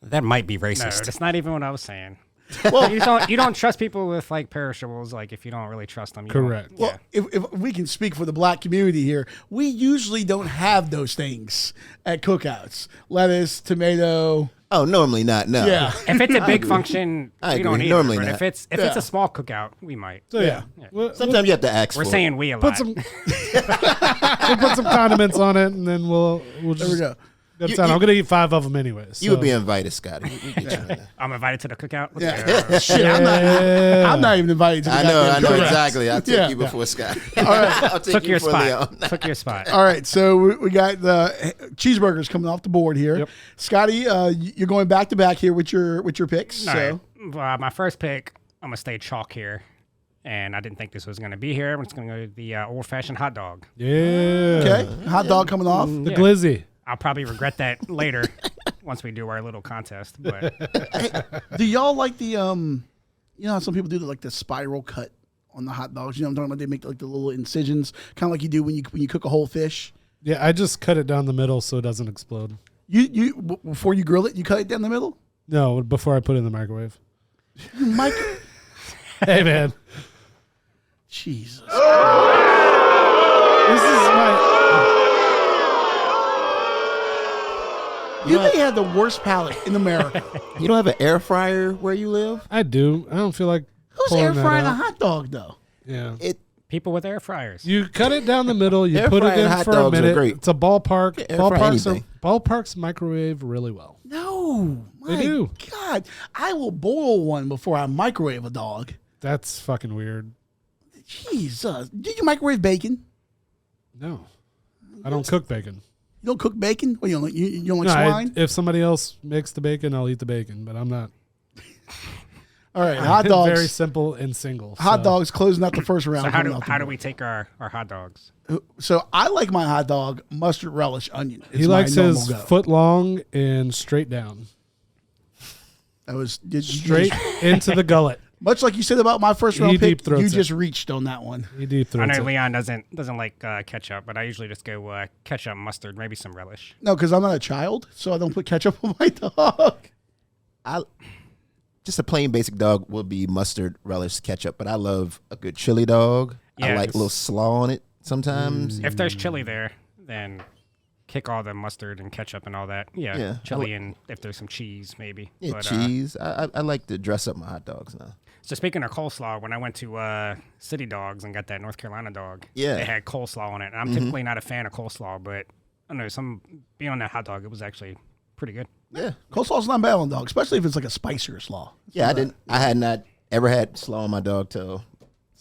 That might be No, racist. that's not even what I was saying. Well, You don't trust people with like perishables. Like if you don't really trust them, you don't- Correct. Yeah. Well, if we can speak for the black community here, we usually don't have those things at cookouts. Lettuce, tomato. Oh, normally not. No. Yeah. If it's a big function, I we don't agree. need Normally it. But not. if it's Yeah. a small cookout, we might. So yeah, We'll Sometimes you have to ask We're for saying we a put lot. some we'll put some condiments on it, and then we'll There just we go. go to You- town. you- I'm gonna eat 5 of them anyways. You would be invited, Scotty. We get you in there. I'm invited to the cookout. Let's Yeah. go. Shit, I'm not even invited to the I know goddamn cookout. exactly. I'll take Yeah. you before Scott. All right. I'll take Took you your before spot. Leon. Took your spot. All right, so we got the cheeseburgers coming off the board here. Yep. Scotty, you're going back to back here with your picks. All So right. My first pick, I'm gonna stay chalk here, and I didn't think this was gonna be here. I'm just gonna go with the old-fashioned hot dog. Yeah. okay, hot dog coming off. The Yeah. glizzy. I'll probably regret that later once we do our little contest. But Do y'all like the you know how some people do like the spiral cut on the hot dogs? You know what I'm talking about? They make like the little incisions, kind of like you do when you cook a whole fish. Yeah, I just cut it down the middle so it doesn't explode. Before you grill it, you cut it down the middle. No, before I put it in the microwave. Mike, Hey man, Jesus. this is my. You may have the worst palate in America. You don't have an air fryer where you live? I do. I don't feel like Who's pulling air that frying a out. hot dog though? Yeah. people with air fryers. You cut it down the middle. You Air put it frying in hot for a dogs are minute. great. It's a ballpark. Air fry anything. Ballparks microwave really well. No, They my do. God, I will boil one before I microwave a dog. That's fucking weird. Jesus, did you microwave bacon? No, I don't cook bacon. You don't cook bacon? Well, you don't like No, swine? if somebody else makes the bacon, I'll eat the bacon, but I'm not. All right, hot dogs. Very simple and single. Hot so. dogs closing out the first round. So coming out the how do board. we take our hot dogs? So I like my hot dog mustard relish onion. It's He my likes normal his go. foot long and straight down. That was Straight into the gullet. much like you said about my first round He pick. deep throats You it. just reached on that one. He deep I throats know it. Leon doesn't like ketchup, but I usually just go ketchup, mustard, maybe some relish. No, because I'm not a child, so I don't put ketchup on my dog. Just a plain basic dog would be mustard, relish, ketchup, but I love a good chili dog. I Yeah, like a little slaw on it sometimes. If there's chili there, then kick all the mustard and ketchup and all that. Yeah, Yeah, chili and if there's some cheese, maybe. Yeah, But, cheese. I like to dress up my hot dogs now. So speaking of coleslaw, when I went to City Dogs and got that North Carolina dog, Yeah. they had coleslaw on it. And I'm typically not a fan of coleslaw, but I don't know, being on that hot dog, it was actually pretty good. Yeah. Coleslaw's not bad on dog, especially if it's like a spicier slaw. Yeah, I had not ever had slaw on my dog till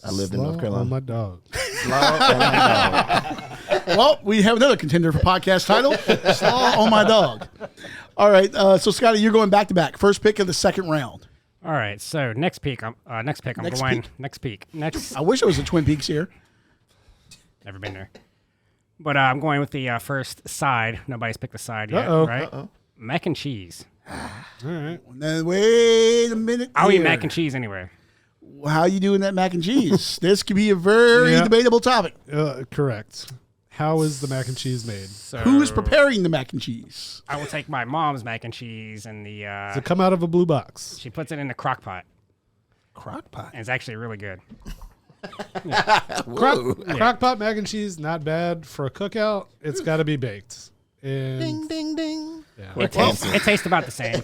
I lived in North Slaw Carolina. on my dog. Slaw on my dog. Well, we have another contender for podcast title, Slaw on My Dog. All right, so Scotty, you're going back to back. First pick of the second round. All right, so next pick, I'm Next going peak. next peak. Next, I wish it was a Twin Peaks here. never been there. But I'm going with the first side. Nobody's picked the side yet, Uh-oh. right? Mac and cheese. All right. Now, wait a minute. I'll eat here. mac and cheese anywhere. How you doing that mac and cheese? This could be a very Yeah. debatable topic. Correct. How is the mac and cheese made? So Who is preparing the mac and cheese? I will take my mom's mac and cheese and Does it come out of a blue box? she puts it in the crock pot. Crock pot. And it's actually really good. Crock-pot mac and cheese, not bad. For a cookout, it's got to be baked. And Ding, ding, ding. Yeah. It tastes about the same.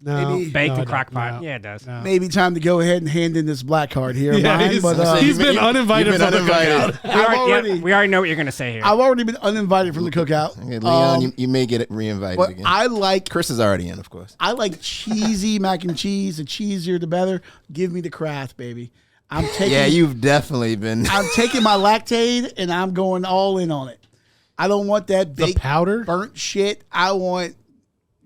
No, Maybe- Baked no, in crock pot. no, Yeah, it does. no. Maybe time to go ahead and hand in this black card here. Yeah, Mine, he's, but, he's been you've uninvited been from the uninvited. cookout. We already know what you're going to say here. I've already been uninvited from the cookout. Okay, Leon, you may get it reinvited But again. I like Chris is already in, of course. cheesy mac and cheese. The cheesier, the better. Give me the Kraft, baby. I'm taking. Yeah, you've definitely been. I'm taking my Lactaid and I'm going all in on it. I don't want that The baked, powder? burnt shit. I want.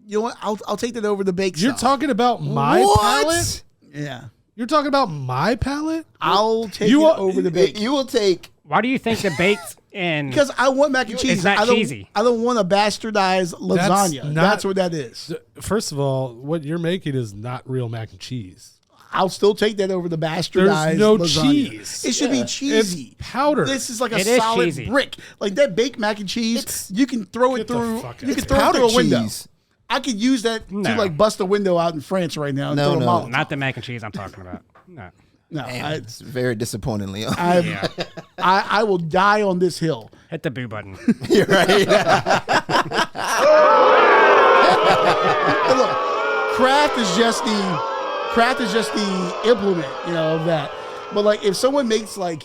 You know what? I'll take that over the baked You're stuff. talking about my palate? Yeah. You're talking about my palate? I'll take You it are- over the baked. You will take. Why do you think the baked and Because I want mac and cheese. not I don't, cheesy. I don't want a bastardized lasagna. not- That's what that is. First of all, what you're making is not real mac and cheese. I'll still take that over the bastardized There's no lasagna. cheese. It should be cheesy. It's powder. This is like a It is solid cheesy. brick. Like that baked mac and cheese, you can throw it Get the through. fuck You out. can It's throw it powdered through a window. cheese. I could use that No. to like bust a window out in France right now. And No, throw a no. Molotov. not the mac and cheese I'm talking about. No. No, It's very disappointing, Leon. Yeah. I will die on this hill. Hit the boo button. You're right. And look, Kraft is just the implement, of that. But like, if someone makes like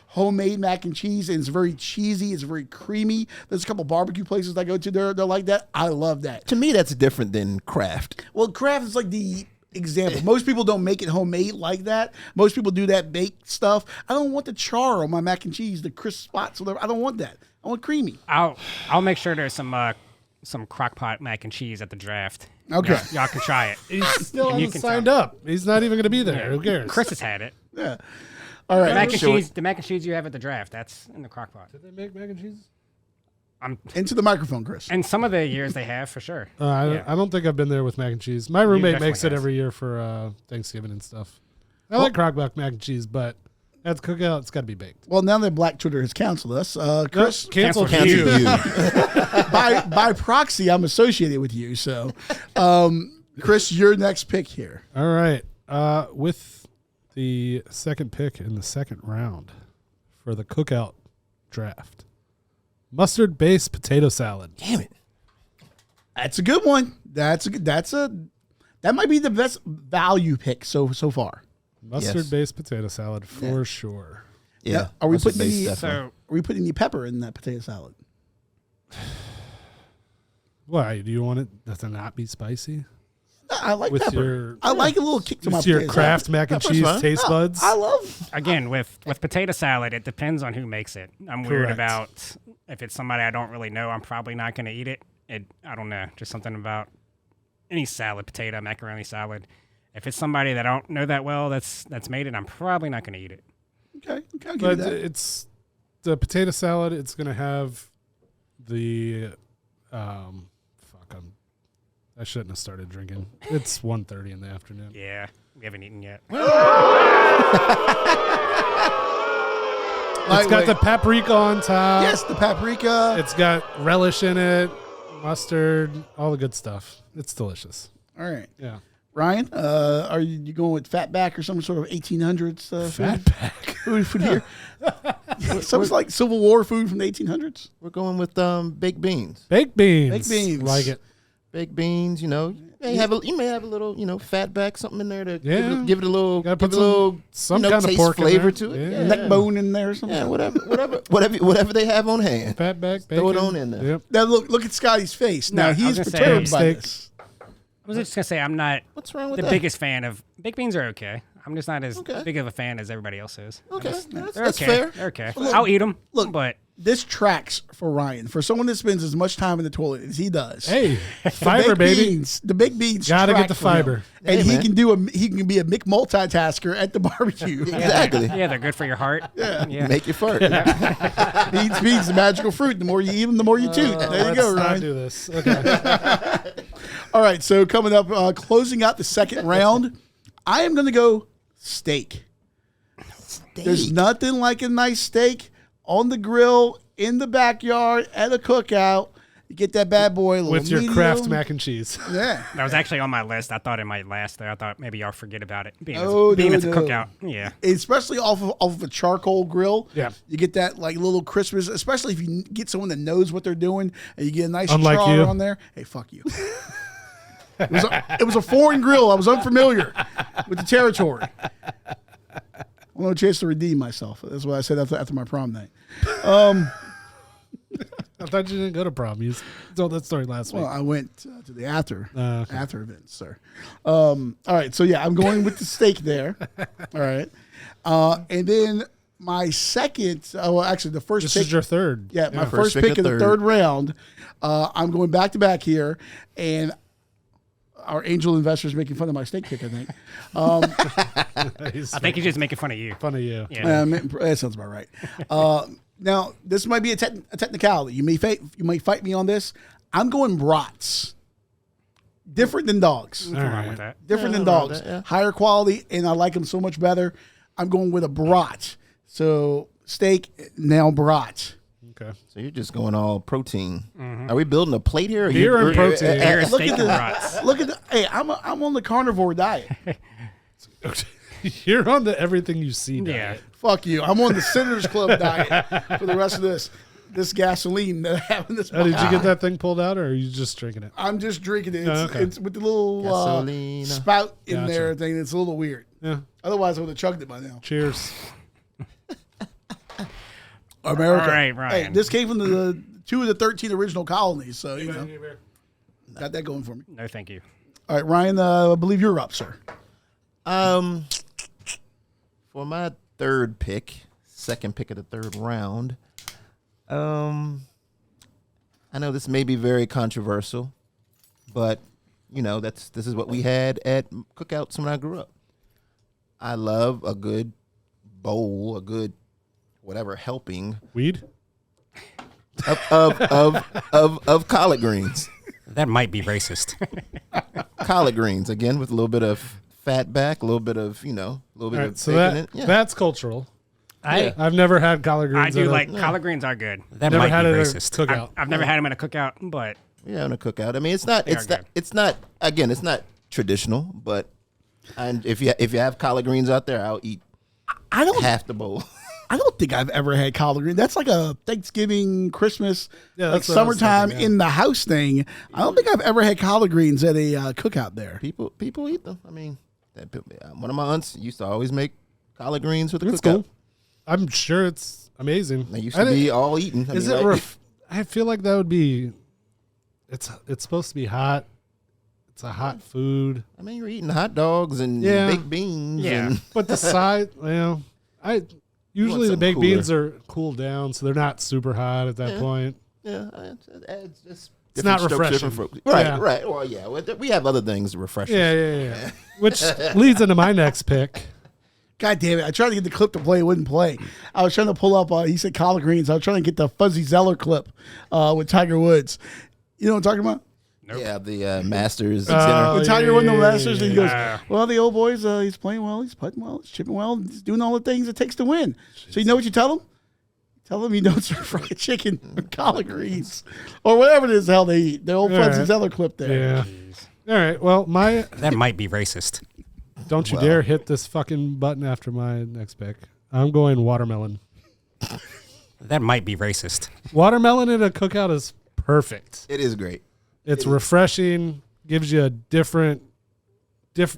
homemade mac and cheese and it's very cheesy, it's very creamy. There's a couple barbecue places I go to. They're like that. I love that. To me, that's different than Kraft. Well, Kraft is like the example. Most people don't make it homemade like that. Most people do that baked stuff. I don't want the char on my mac and cheese, the crisp spots, whatever. I don't want that. I want creamy. I'll make sure there's some crock pot mac and cheese at the draft. Okay. Y'all can try it. He still And you hasn't can signed tell. up. He's not even going to be there. Who cares? Chris has had it. Yeah. All right. The mac and cheese you have at the draft, that's in the crock pot. Did they make mac and cheese? Into the microphone, Chris. And some of the years they have for sure. I don't think I've been there with mac and cheese. My roommate definitely makes it has. every year for Thanksgiving and stuff. I like crock-pot mac and cheese, but at the cookout, it's got to be baked. Well, now that Black Twitter has canceled us, Chris, Cancel Cancel you. You. by proxy, I'm associated with you. So, Chris, your next pick here. All right. With the second pick in the second round for the cookout draft, mustard-based potato salad. Damn it. That's a good one. That might be the best value pick so far. Mustard-based potato salad for sure. Yeah. Now, are we Mustard putting base, the- definitely. So Are we putting any pepper in that potato salad? Why? Do you want it to not be spicy? I like with pepper. your I like a little kick to my with your potato Kraft salad. mac and Pepper's cheese fine. taste buds. I love. Again, with potato salad, it depends on who makes it. I'm weird Correct. about if it's somebody I don't really know, I'm probably not going to eat it. I don't know, just something about any salad, potato, macaroni salad. If it's somebody that I don't know that well that's made it, I'm probably not going to eat it. Okay, I'll give But you that. it's the potato salad. It's gonna have the I shouldn't have started drinking. It's 1:30 in the afternoon. Yeah, we haven't eaten yet. It's got the paprika on top. Yes, the paprika. It's got relish in it, mustard, all the good stuff. It's delicious. All right. Yeah. Ryan, are you going with fatback or some sort of 1800s Fatback. food here? Something like Civil War food from the 1800s. We're going with baked beans. Baked beans. Baked beans. Like it. Baked beans, you know, you may have a little, you know, fatback, something in there to Yeah. give it a little, Gotta give put it a little, some you know, kind of taste pork in flavor there. to it. Yeah. Neck bone in there or something. Yeah, whatever they have on hand. Fatback, bacon. Throw it on in there. Yep. Now look at Scotty's face. No, Now I he's was gonna say, perturbed by steak. this. I was just going to say I'm not What's wrong with the that? biggest fan of baked beans are okay. I'm just not as Okay. big of a fan as everybody else is. Okay, They're that's okay. fair. They're okay. Look, I'll eat them. look. But This tracks for Ryan. For someone that spends as much time in the toilet as he does. Hey, the fiber, baked baby. Beans, the baked beans. Gotta track get the for him. fiber. And Hey, he man. can be a Mick multitasker at the barbecue. Exactly. yeah, they're good for your heart. Yeah. Make you fart. Beans, the magical fruit. The more you eat them, the more you toot. There you go, Let's not Ryan. do this. Okay. All right, so coming up, closing out the second round, I am going to go steak. There's nothing like a nice steak on the grill in the backyard at a cookout. You get that bad boy a little With your medium. Kraft mac and cheese. Yeah. That was actually on my list. I thought it might last there. I thought maybe y'all forget about it. Being Oh, it's a no. cookout. Yeah. Especially off of a charcoal grill. Yeah. You get that like little Christmas, especially if you get someone that knows what they're doing and you get a nice Unlike char you. on there. Hey, fuck you. It was a foreign grill. I was unfamiliar with the territory. Well, no chance to redeem myself. That's what I said after my prom night. I thought you didn't go to prom. You told that story last week. Well, I went to the after Okay. events, sir. All right, so yeah, I'm going with the steak there. All right, and then my second, well, actually the first. This pick, is your third. yeah, my First first pick pick of of the third. third round. I'm going back to back here, and our angel investors making fun of my steak pick. I think. He's I think he's just making fun of you. fun of you. Yeah. That sounds about right. Now, this might be a technicality. You may fight me on this. I'm going brats. Different than dogs. Nothing wrong with that. Different than nothing wrong dogs. with that, yeah. Higher quality, and I like them so much better. I'm going with a brat. So steak, now brat. Okay. So you're just going all protein. Are we building a plate here? Or Beer and protein. You're a Look steak at and the brats. look at the. Hey, I'm on the carnivore diet. You're on the everything you see diet. Yeah. Fuck you. I'm on the Senators Club diet for the rest of this gasoline that I have in this. Oh, did you bottle. get that thing pulled out, or are you just drinking it? I'm just drinking it. It's, Oh, okay. it's with the little Gasolina. spout in Gotcha. there thing. It's a little weird. Yeah. Otherwise, I would have chugged it by now. Cheers. America. All right, Hey, Ryan. this came from the 2 of the 13 original colonies, so you know, got that going for me. No, thank you. All right, Ryan, I believe you're up, sir. For my third pick, second pick of the third round, I know this may be very controversial, but you know this is what we had at cookouts when I grew up. I love a good bowl, a good whatever helping Weed? of collard greens. That might be racist. Collard greens again with a little bit of fat back, a little bit of a little bit All of right, so bacon that in it. Yeah. that's cultural. I I've never had collard I greens. do at a- like collard greens are good. That Never might had be it at a racist. cookout. I've never had them at a cookout, but Yeah, on a cookout. I mean, it's not. They are good. It's not. Again, it's not traditional. But and if you have collard greens out there, I'll eat I don't. half the bowl. I don't think I've ever had collard green. That's like a Thanksgiving, Christmas, Yeah, like that's what I was summertime thinking, yeah. in the house thing. I don't think I've ever had collard greens at a cookout there. People eat them. I mean, one of my aunts used to always make collard greens with the It's cookout. cool. I'm sure it's amazing. They used I to be didn't- all eaten. I Is mean, it? like, I feel like that would be. It's supposed to be hot. It's a hot food. I mean, you're eating hot dogs and Yeah. baked beans. Yeah. And But the side, usually the something baked cooler. beans are cooled down, so they're not super hot at that point. yeah, it's just It's not different strokes, different refreshing. folks. Right, Yeah. right. Well, yeah, we have other things to refresh us. Yeah. Which leads into my next pick. God damn it. I tried to get the clip to play. It wouldn't play. I was trying to pull up, he said collard greens. I was trying to get the Fuzzy Zeller clip with Tiger Woods. You know what I'm talking about? Yeah, the Masters Oh, dinner. When Tiger won the Masters, and he goes, yeah. well, the old boy's, he's playing well, he's putting well, he's chipping well, he's doing all the things it takes to win. So you know what you tell him? Tell him you don't serve fried chicken or collard greens or whatever it is the hell they eat. The old All Fuzzy right. Zeller clip there. Yeah. All right. Well, That might be racist. don't you dare hit this fucking button after my next pick. I'm going watermelon. That might be racist. Watermelon in a cookout is perfect. It is great. It's refreshing, gives you a different,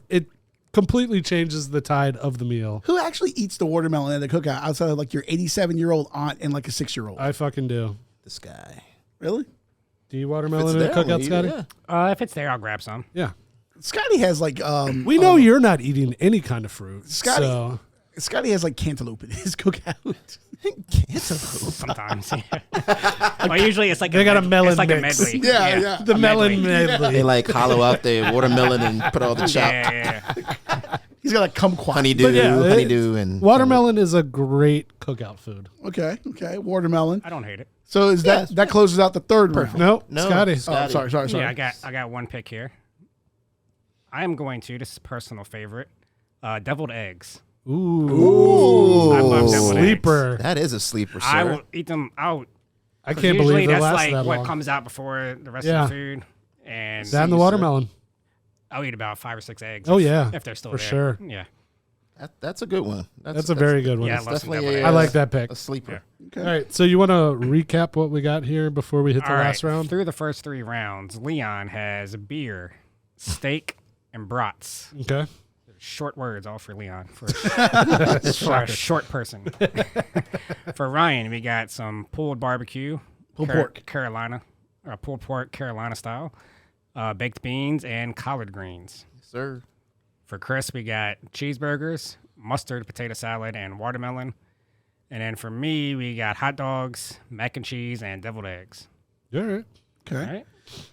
it completely changes the tide of the meal. Who actually eats the watermelon at the cookout outside of like your 87-year-old aunt and like a 6-year-old? I fucking do. This guy. Really? Do you If watermelon it's in a there, I'll cookout, eat it, Scotty? yeah. If it's there, I'll grab some. Yeah. Scotty has like We know you're not eating any kind of fruit. Scotty- So Scotty has like cantaloupe in his cookout. Sometimes. Well, usually it's like They got a melon It's like mix. a medley. Yeah. the melon medley. They like hollow out the watermelon and put all the chopped Yeah. He's got a kumquat. honeydew, But yeah, honeydew, and Watermelon is a great cookout food. Okay. Watermelon. I don't hate it. So is that closes out the third round? Nope. No. Scotty. Oh, sorry. Yeah, I got one pick here. I am going to, this is personal favorite, deviled eggs. Ooh. I love deviled eggs. Sleeper. that is a sleeper, sir. I will eat them out. I can't Usually believe it that's lasts like that what long. comes out before the rest Yeah. of the food. And That and the watermelon. I'll eat about 5 or 6 eggs. Oh, yeah. If they're still For there. sure. Yeah. That's a good one. That's a very good one. Yeah, I It's love some definitely deviled I eggs. like that pick. a sleeper. All right. So you want to recap what we got here before we hit the All right, last round? Through the first 3 rounds, Leon has beer, steak, and brats. Okay. Short words, all for Leon. For a short person. For Ryan, we got some pulled barbecue. Pulled pork. Carolina. Pulled pork, Carolina style. Baked beans and collard greens. Sir. For Chris, we got cheeseburgers, mustard, potato salad, and watermelon. And then for me, we got hot dogs, mac and cheese, and deviled eggs. All right. Okay. All right?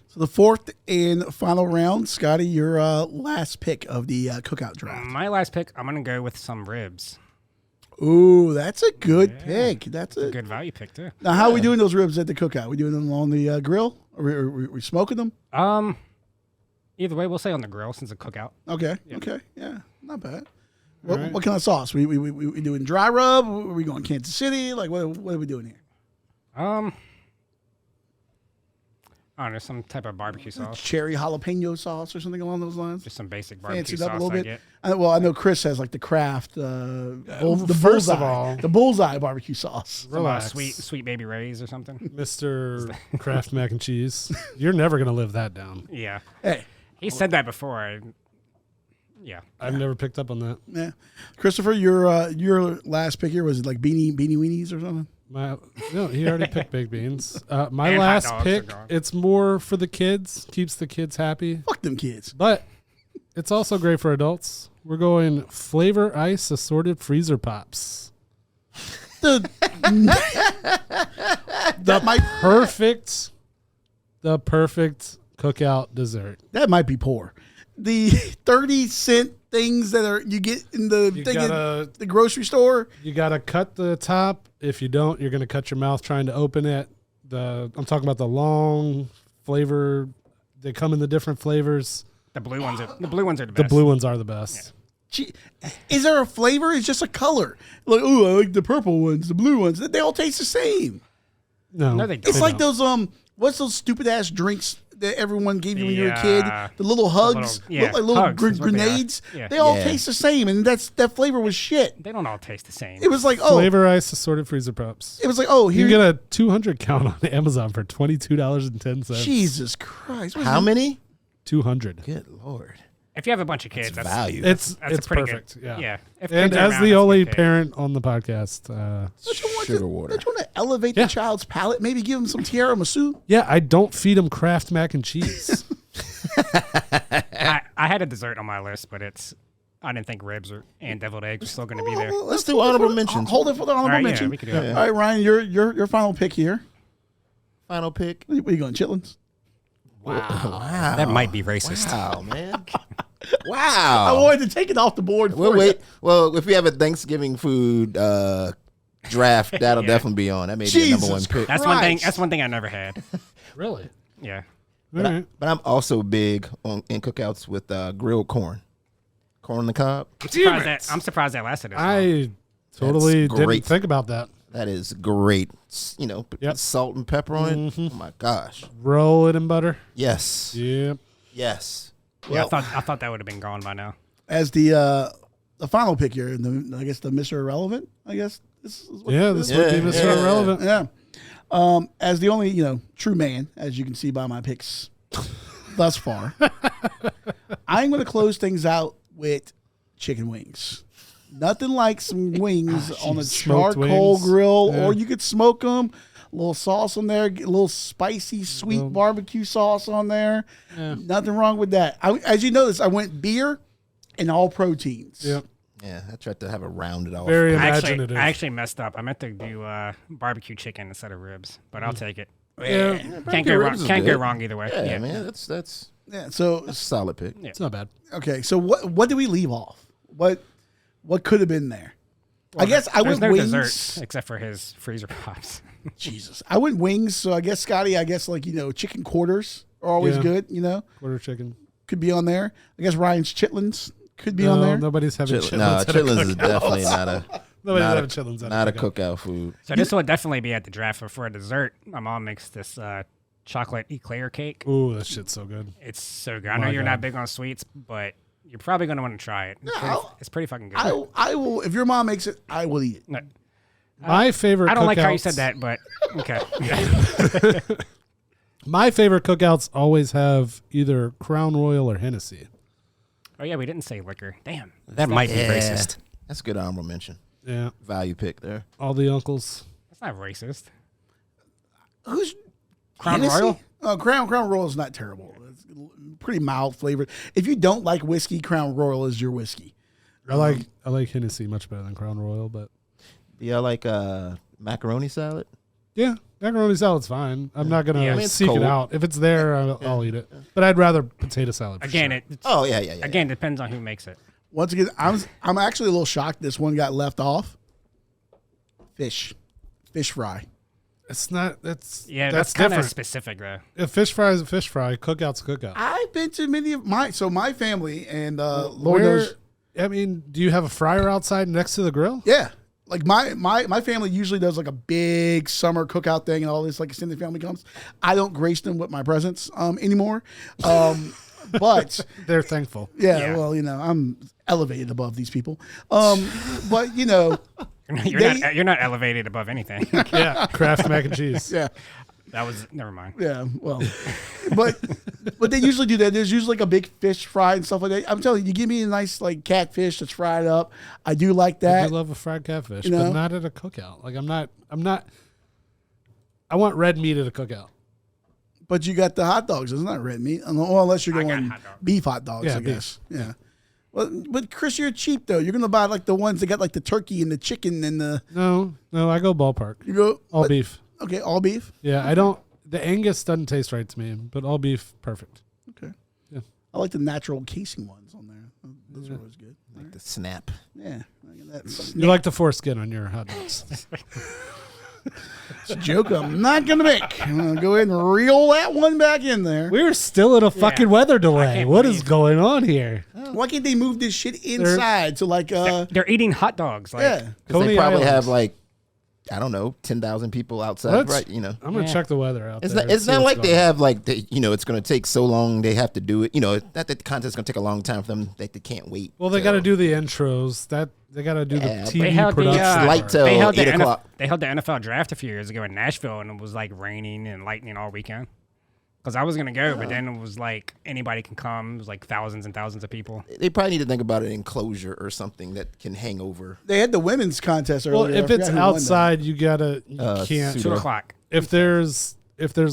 So the fourth and final round, Scotty, your last pick of the cookout draft. My last pick, I'm going to go with some ribs. Ooh, that's a good pick. That's A a good value pick, too. Now, how are we doing those ribs at the cookout? We doing them on the grill? Are we smoking them? Either way, we'll say on the grill since it's a cookout. Okay. Okay. Yeah. Not bad. What kind of sauce? We doing dry rub? Are we going Kansas City? Like what are we doing here? I don't know, some type of barbecue sauce. Cherry jalapeno sauce or something along those lines? Just some basic barbecue Fancied up sauce a little I bit. get. I know Chris has like the Kraft, the first bullseye, of all- the bullseye barbecue sauce. Some, Relax. sweet baby Ray's or something. Mr. Kraft mac and cheese. You're never going to live that down. Yeah. Hey, He said that before. Yeah. I've never picked up on that. yeah, Christopher, your last pick here was it like beanie weenies or something? No, he already picked baked beans. My And hot last dogs are pick, gone. it's more for the kids, keeps the kids happy, Fuck them kids. but it's also great for adults. We're going flavor ice assorted freezer pops. The perfect cookout dessert. that might be poor. The 30-cent things that you get in the thing at the grocery store. You gotta cut the top. If you don't, you're gonna cut your mouth trying to open it. I'm talking about the long flavor. They come in the different flavors. The blue ones are the best. The blue ones are the best. Gee, is there a flavor? It's just a color. Like, ooh, I like the purple ones, the blue ones. They all taste the same. No, they don't. It's like don't. those what's those stupid ass drinks that everyone gave you when you were a kid? Yeah. The little hugs, look like little Hugs is what they are. grenades. Yeah. They all Yeah. taste the same, and that flavor was shit. They don't all taste the same. It was like Flavor ice assorted freezer pops. it was like You here. can get a 200 count on Amazon for $22.10. Jesus Christ! What is How it? many? 200. Good Lord. if you have a bunch of kids, that's Value. It's That's pretty perfect. good. Yeah. Yeah. If And kids are as around, the that's a only good pick. parent on the podcast, Sugar water. Don't you want to elevate Yeah. the child's palate? Maybe give him some tiramisu. yeah, I don't feed them Kraft mac and cheese. I had a dessert on my list, but I didn't think ribs and deviled eggs were still going to be there. Let's do honorable mentions. Hold it for the honorable mention. Yeah, we can do it. All right, Ryan, your final pick here. Final pick. What are you going, chitlins? Wow. That might be racist. Wow, man. I Wow. wanted to take it off the board. We'll for wait. you. Well, if we have a Thanksgiving food draft, that'll definitely be on. That may be the number one Jesus pick. That's one thing. That's one thing I never had. Really? Yeah. All right. But I'm also big in cookouts with grilled corn. Corn on the cob. I'm surprised that lasted as long. I totally That's didn't great. think about that. That is great. Put Yep. salt and pepper on it. Oh my gosh. Roll it in butter. Yes. Yep. Yes. Yeah, I thought that would have been gone by now. As the final pick here, I guess the Mr. Irrelevant. I guess this is what Yeah, this would be Mr. Irrelevant. Yeah. As the only true man, as you can see by my picks thus far, I'm going to close things out with chicken wings. Nothing like some wings on a smoked charcoal wings. grill, Yeah. or you could smoke them. A little sauce on there, get a little spicy, sweet barbecue sauce on there. Yeah. Nothing wrong with that. As you notice, I went beer and all proteins. Yep. Yeah, I tried to have a rounded off. Very I imaginative. actually messed up. I meant to do barbecue chicken instead of ribs, but I'll take it. Yeah. Can't go wrong. ribs is Can't go good. wrong either way. Yeah, man, that's Yeah. So a solid pick. It's not bad. okay. So what did we leave off? What could have been there? I guess I There's went no wings. dessert except for his freezer pops. Jesus, I went wings. So I guess Scotty, chicken quarters are always Yeah. good. Quarter chicken. Could be on there. I guess Ryan's chitlins could be on No, there. nobody's having chitlins. No, at a chitlins is cookout. definitely not a Nobody's not having a, chitlins at not a a cookout. cookout food. So this would definitely be at the draft. But for a dessert, my mom makes this chocolate eclair cake. Ooh, that shit's so good. It's so good. I know My you're God. not big on sweets, but you're probably going to want to try it. It's pretty fucking good. I will. If your mom makes it, I will eat it. No, My favorite I don't like how you cookouts- said that, but okay. My favorite cookouts always have either Crown Royal or Hennessy. Oh yeah, we didn't say liquor. Damn, that might be racist. That's a good honorable mention. Yeah. Value pick there. All the uncles. That's not racist. Who's Crown Hennessy? Royal? Oh, Crown Royal is not terrible. It's pretty mild flavored. If you don't like whiskey, Crown Royal is your whiskey. I like Hennessy much better than Crown Royal, but Do y'all like macaroni salad? yeah, macaroni salad's fine. I'm not gonna Yeah. I mean, it's seek cold. it out. If it's there, I'll eat it. But I'd rather potato salad. For Again, sure. Oh yeah. Again, depends on who makes it. Once again, I'm actually a little shocked this one got left off. Fish fry. It's not. That's That's kind of different. specific though. If fish fry is a fish fry, cookout's a cookout. I've been to many of my family and Lord Where? knows. I mean, do you have a fryer outside next to the grill? Yeah. Like my family usually does like a big summer cookout thing and all this, like extended family comes. I don't grace them with my presence anymore. But They're thankful. yeah, well, I'm elevated above these people. But You're not elevated above anything. Yeah, Kraft mac and cheese. yeah. That was never mind. Yeah, well, but they usually do that. There's usually like a big fish fry and stuff like that. I'm telling you, you give me a nice like catfish that's fried up. I do like I that. do love a fried catfish, You know? but not at a cookout. Like I'm not. I want red meat at a cookout. But you got the hot dogs. It's not red meat, well, unless you're I got going hot dogs. beef hot dogs. Yeah, I beef. guess. Yeah. Well, but Chris, you're cheap though. You're gonna buy like the ones that got like the turkey and the chicken and the. No, I go ballpark. You go All but- beef. Okay, all beef. Yeah, I don't. The Angus doesn't taste right to me, but all beef, perfect. Okay. Yeah. I like the natural casing ones on there. Those are always good. Like the snap. Yeah. That's You like the foreskin on your hot dogs. a joke I'm not gonna make. I'm gonna go ahead and reel that one back in there. We're still in a fucking weather delay. can't What is believe- going on here? Why can't they move this shit inside to like They're eating hot dogs. Like, yeah. 'Cause Coney they probably Island. have like, I don't know, 10,000 people outside, Let's- right? You know. I'm gonna Yeah. check the weather out. It's there not. and It's see not what's like they going on. have like it's going to take so long. They have to do it. Not that the content's going to take a long time for them. That they can't wait. Well, they till- got to do the intros. That they got to do Yeah, the but TV they held the, production. It's light part. till they held the 8 o'clock. They held the NFL draft a few years ago in Nashville, and it was like raining and lightning all weekend. Because I was gonna go, but then it was like anybody can come. It was like thousands and thousands of people. They probably need to think about an enclosure or something that can hang over. They had the women's contest earlier. Well, I if it's forgot who won that. outside, you can't. Super. 2 o'clock. If there's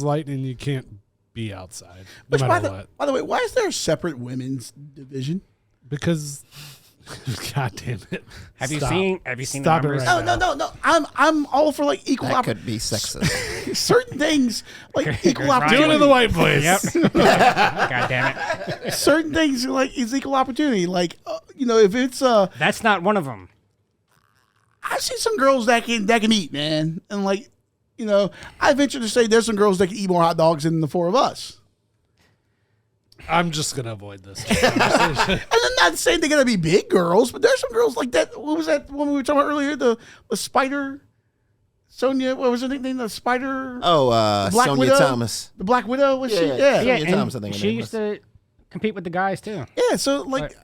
lightning, you can't be outside, no Which, matter what. by the way, why is there a separate women's division? Because, God damn it! Have you Stop. seen Stop the it numbers? right No, now. no. I'm all for like equal That could be sexist. certain things like equal Ryan. opportunity. Do it in the white place. Yep. God damn it. Certain things like is equal opportunity. Like if it's That's not one of them. I've seen some girls that can eat, man, and like I venture to say there's some girls that can eat more hot dogs than the four of us. I'm just gonna avoid this. And I'm not saying they're gonna be big girls, but there's some girls like that. What was that one we were talking about earlier? The spider, Sonia. What was her nickname? The spider. Oh, Black Sonia Widow? Thomas. The Black Widow was she? Yeah. Yeah, Sonia and Thomas, I think her she name used was. to compete with the guys too. Yeah. So like.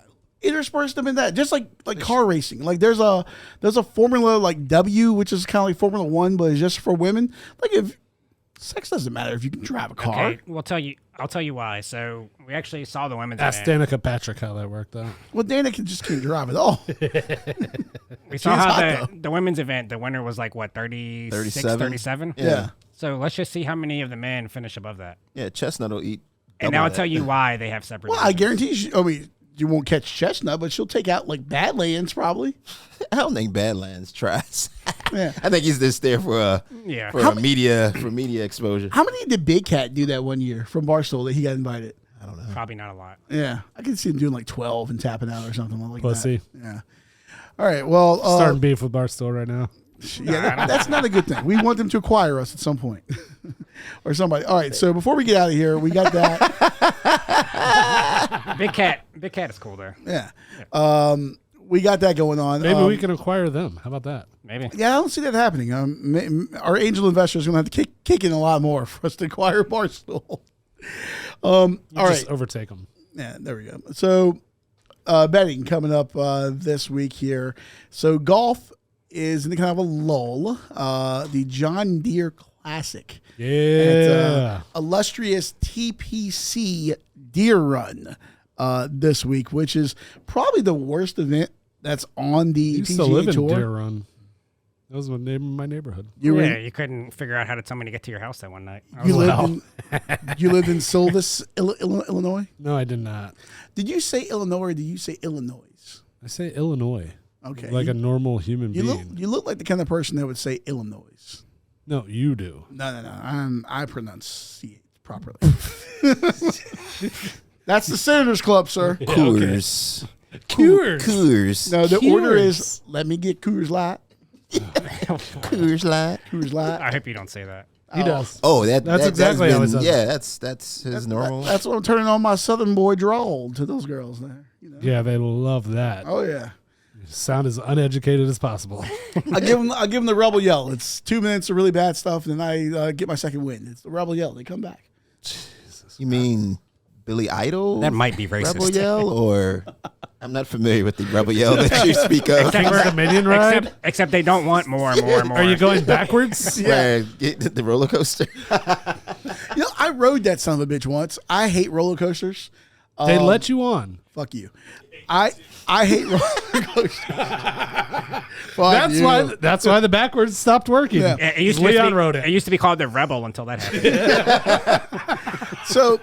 Intersperse them in that, just like car racing. Like there's a Formula like W, which is kind of like Formula One, but it's just for women. Like if sex doesn't matter if you can drive a car. Okay, I'll tell you why. So we actually saw the women's Ask event. Danica Patrick how that worked out. Well, Dana just can't drive at all. We saw She's how hot, the women's event, the winner was like what, 36, 37? Yeah. So let's just see how many of the men finish above that. Yeah, Chestnut will eat. And double now I'll that. tell you why they have separate. Well, I divisions. guarantee you won't catch Chestnut, but she'll take out like Badlands probably. I don't think Badlands tries. Yeah. I think he's just there for Yeah. media exposure. How many did Big Cat do that one year from Barstool that he got invited? I don't know. Probably not a lot. Yeah, I can see him doing like 12 and tapping out or something like Pussy. that. Yeah. All right. Well, Starting beef with Barstool right now. yeah, that's not a good thing. We want them to acquire us at some point, or somebody. All right. So before we get out of here, we got that. Big Cat is cool though. Yeah. We got that going on. Maybe we can acquire them. How about that? Maybe. Yeah, I don't see that happening. Our angel investors are going to have to kick in a lot more for us to acquire Barstool. All right. Just overtake them. Yeah, there we go. So, betting coming up this week here. So, golf is in kind of a lull. The John Deere Classic. Yeah. At, illustrious TPC Deer Run this week, which is probably the worst event that's on the I used PGA to live in Tour. Deer Run. That was my neighborhood. You were Yeah, in- you couldn't figure out how to tell me to get to your house that one night. I You was lived you lived in Silvis, Illinois? No, I did not. Did you say Illinois or did you say Illinois? I say Illinois. Okay. Like a normal human being. You look like the kind of person that would say Illinois. No, you do. No. I pronunciate properly. That's the Senators Club, sir. Coors. Coors. Coors. No, the order Coors. is let me get Coors Light. Coors Light. Coors Light. I hope you don't say that. He does. Oh, That's exactly how he says it. Yeah, that's his normal. That's what I'm turning on my Southern boy drawl to those girls there. You know? Yeah, they love that. Oh yeah. Sound as uneducated as possible. I give them the rebel yell. It's 2 minutes of really bad stuff, and then I get my second win. It's the rebel yell. They come back. You mean Billy Idol? That might be racist. Rebel Yell, or I'm not familiar with the Rebel Yell that you speak of. The Minion ride? Except they don't want more and more and more. Are you going backwards? Where the roller coaster? I rode that son of a bitch once. I hate roller coasters. They let you on. Fuck you. I hate roller coasters. Fuck you. That's why the backwards stopped working. Yeah. It used to Leon be, wrote it. It used to be called the Rebel until that happened. So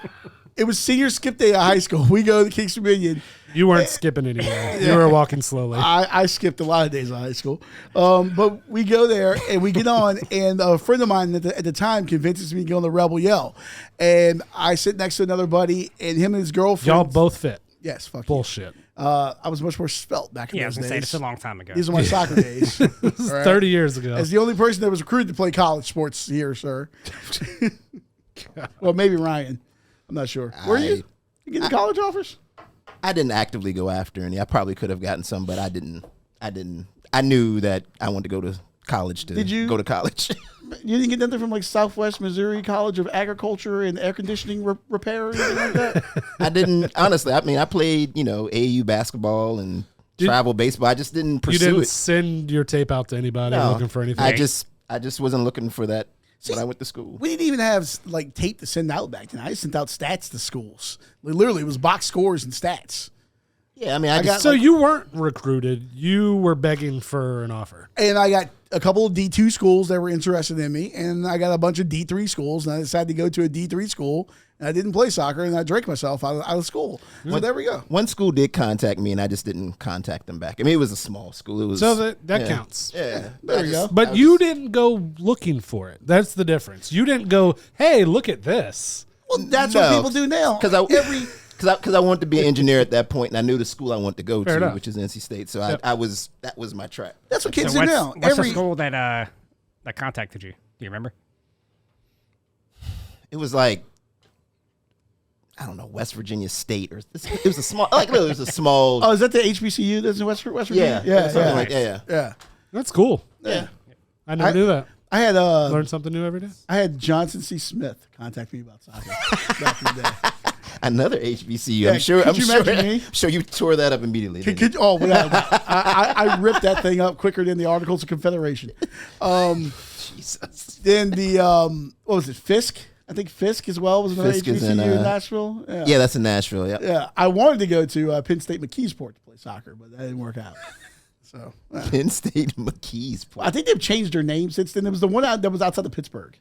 it was senior skip day at high school. We go to Kingston Minion. You weren't skipping anywhere. You were walking slowly. I skipped a lot of days of high school. But we go there and we get on, and a friend of mine at the time convinces me to go on the Rebel Yell. And I sit next to another buddy, and him and his girlfriend. Y'all both fit. Yes, fuck Bullshit. you. I was much more svelte back in Yeah, I those was going to say, days. it's a long time ago. These are my soccer days. This is 30 years ago. As the only person that was recruited to play college sports here, sir. Well, maybe Ryan. I'm not sure. Were you? You getting college offers? I didn't actively go after any. I probably could have gotten some, but I didn't. I knew that I wanted to go to college to Did you? go to college. You didn't get nothing from like Southwest Missouri College of Agriculture and Air Conditioning Repair or anything like that? I didn't, honestly. I mean, I played, AAU basketball and travel baseball. I just didn't pursue You didn't it. send your tape out to anybody No, looking for anything? I just wasn't looking for that when I went to school. We didn't even have like tape to send out back then. I sent out stats to schools. Literally, it was box scores and stats. Yeah, I mean, I got so you weren't recruited. You were begging for an offer. And I got a couple of D2 schools that were interested in me, and I got a bunch of D3 schools, and I decided to go to a D3 school, and I didn't play soccer, and I drank myself out of school. So there we go. One school did contact me, and I just didn't contact them back. I mean, it was a small school. It was So that counts. Yeah, There we go. But you didn't go looking for it. That's the difference. You didn't go, hey, look at this. Well, that's what people do now. Because I wanted to be an engineer at that point, and I knew the school I wanted to go Fair to, enough. which is NC State. So Yep. that was my track. That's what kids So do now. what's the school that contacted you? Do you remember? It was like, I don't know, West Virginia State, or it was a small, like it was a small. Oh, is that the HBCU that's in West Virginia? something like that. Yeah. That's cool. Yeah. I never knew that. I had Learn something new every day. I had Johnson C. Smith contact me about soccer back in the day. Another HBCU. Yeah, I'm sure. could you imagine me? I'm sure you tore that up immediately. didn't you? I ripped that thing up quicker than the Articles of Confederation. Jesus. Then the what was it? Fisk. I think Fisk as well was another Fisk HBCU is in, in, Nashville. Yeah, that's in Nashville. Yeah. Yeah, I wanted to go to Penn State McKeesport to play soccer, but that didn't work out. So Penn State McKeesport. I think they've changed their name since then. It was the one that was outside of Pittsburgh.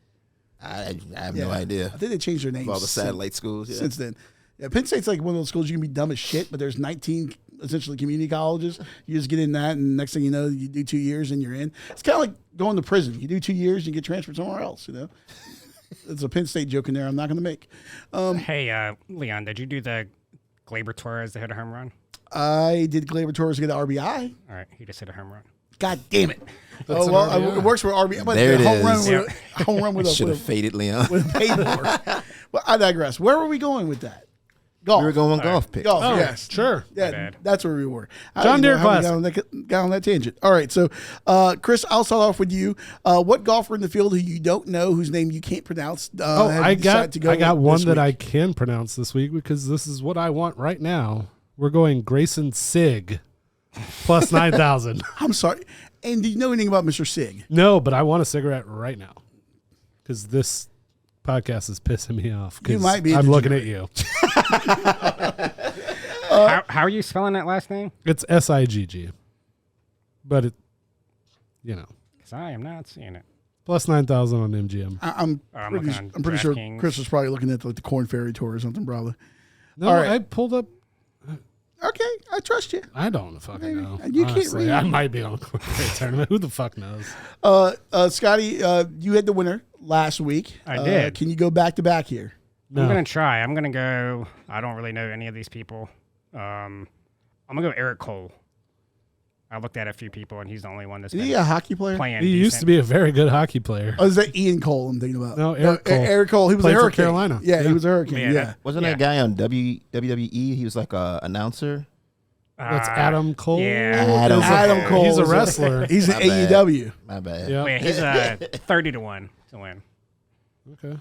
I have no idea. I think they changed their name. All the satellite schools. Yeah. Since then. Yeah, Penn State's like one of those schools you can be dumb as shit, but there's 19 essentially community colleges. You just get in that, and next thing you know, you do 2 years and you're in. It's kind of like going to prison. You do 2 years, you get transferred somewhere else. You know, it's a Penn State joke in there. I'm not going to make. Hey, Leon, did you do the Glaber Torres that hit a home run? I did Glaber Torres get an RBI. All right, he just hit a home run. God damn it! That's Oh well, an RBI. it works for RBI. But There it home is. Run Yep. with a home run with Should a have faded Leon. with a paid for. Well, I digress. Where were we going with that? Golf. We were going golf picks. Golf. Oh, Yes. sure. Yeah, bad. that's where we were. I John don't even Deere know how we Classic. got on that tangent. All right, so Chris, I'll start off with you. What golfer in the field who you don't know, whose name you can't pronounce? Have I you decided got to go I got with one this that I week? can pronounce this week because this is what I want right now. We're going Grayson Sig plus 9,000. I'm sorry. And do you know anything about Mr. Sig? No, but I want a cigarette right now because this podcast is pissing me off. 'cause You might be a I'm looking at degenerate. you. How are you spelling that last name? It's SIGG, but it, Because I am not seeing it. plus 9,000 on MGM. I'm I'm pretty, looking on I'm pretty sure DraftKings. Chris was probably looking at like the Corn Ferry Tour or something, probably. No, All right. I pulled up. Okay, I trust you. I don't fucking know. You can't Honestly, read. I might be on a quick tournament. Who the fuck knows? Scotty, you had the winner last week. I did. Can you go back to back here? No. I'm going to try. I'm going to go. I don't really know any of these people. I'm going to go Eric Cole. I looked at a few people, and he's the only one that's Is been he a hockey player? playing He used to be a very good hockey player. Oh, is that Ian Cole I'm thinking about? No, Eric Cole. Eric Cole. He was Played a for Hurricane. Carolina. Yeah, he Yeah. was a Hurricane. Yeah, Yeah. that- Wasn't that guy on WWE? He was like a announcer. That's Adam Cole. Yeah. Adam Cole. He's a is wrestler. He's an My bad. AEW. My bad. Yeah. Wait, he's 30-1 to win. Okay.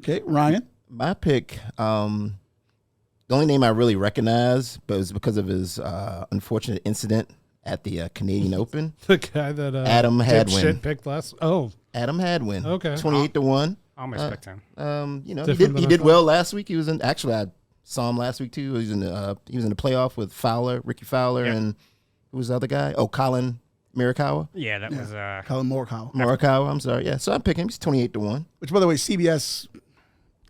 Okay, Ryan. My pick, the only name I really recognize, but it was because of his unfortunate incident at the Canadian Open. The guy that Adam Hadwin. Shit picked last. Oh, Adam Hadwin. Okay. 28-1. I almost picked him. He Different did, than he I did thought. well last week. He was in. Actually, I saw him last week too. He was in the playoff with Fowler, Ricky Fowler, Yep. and who was the other guy? Oh, Colin Morikawa. Yeah, that was Colin Morikawa. Morikawa. I'm sorry. Yeah. So I'm picking him. He's 28-1. Which, by the way, CBS,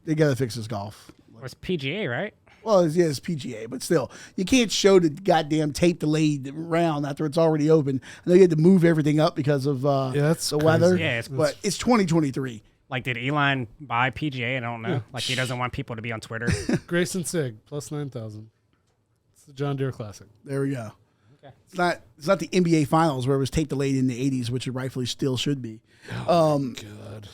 they got to fix his golf. was PGA, right? Well, it's PGA, but still, you can't show the goddamn tape delayed round after it's already open. I know you had to move everything up because of that's the weather. crazy. Yeah, but it's 2023. Like, did Elon buy PGA? I don't know. Like, he doesn't want people to be on Twitter. Grayson Sig plus 9,000. It's the John Deere Classic. There we go. Okay. It's not the NBA Finals where it was tape delayed in the 80s, which it rightfully still should be. God.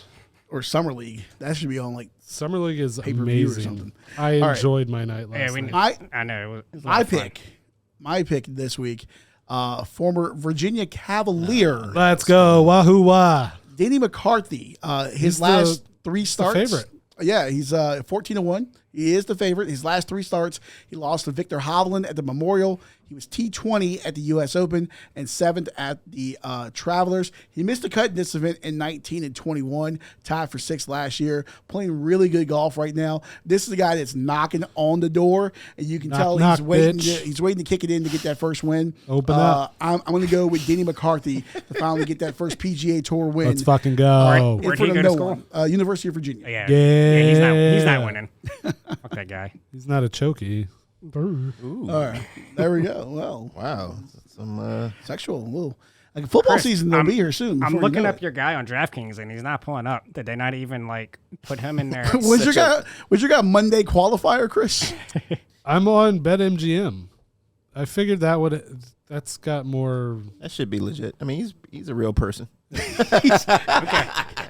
Or Summer League. That should be on like Summer League is pay-per-view or amazing. something. I All right. enjoyed my night Yeah, last we, night. I know. It was a lot my of fun. my pick this week, former Virginia Cavalier, Let's go. Wahoo wah. Danny McCarthy. His He's last the- three the starts. favorite. Yeah, he's 14-1. He is the favorite. His last 3 starts, he lost to Victor Hovland at the Memorial. He was T20 at the U.S. Open and 7th at the Travelers. He missed the cut in this event in 19 and 21, tied for 6th last year. Playing really good golf right now. This is a guy that's knocking on the door, and you can tell he's waiting. He's waiting to kick it in to get that first win. Open up. I'm going to go with Denny McCarthy to finally get that first PGA Tour win. Let's fucking go. Where'd he go to school? University of Virginia. Yeah, he's not winning. Fuck that guy. He's not a chokey. Ooh. All right, there we go. Well, Wow. Some sexual. Little, like football Chris, season will be here soon. I'm before you looking know up it. your guy on DraftKings, and he's not pulling up. Did they not even put him in there? Was your guy Monday qualifier, Chris? I'm on BetMGM. I figured that's got more. that should be legit. I mean, he's a real person.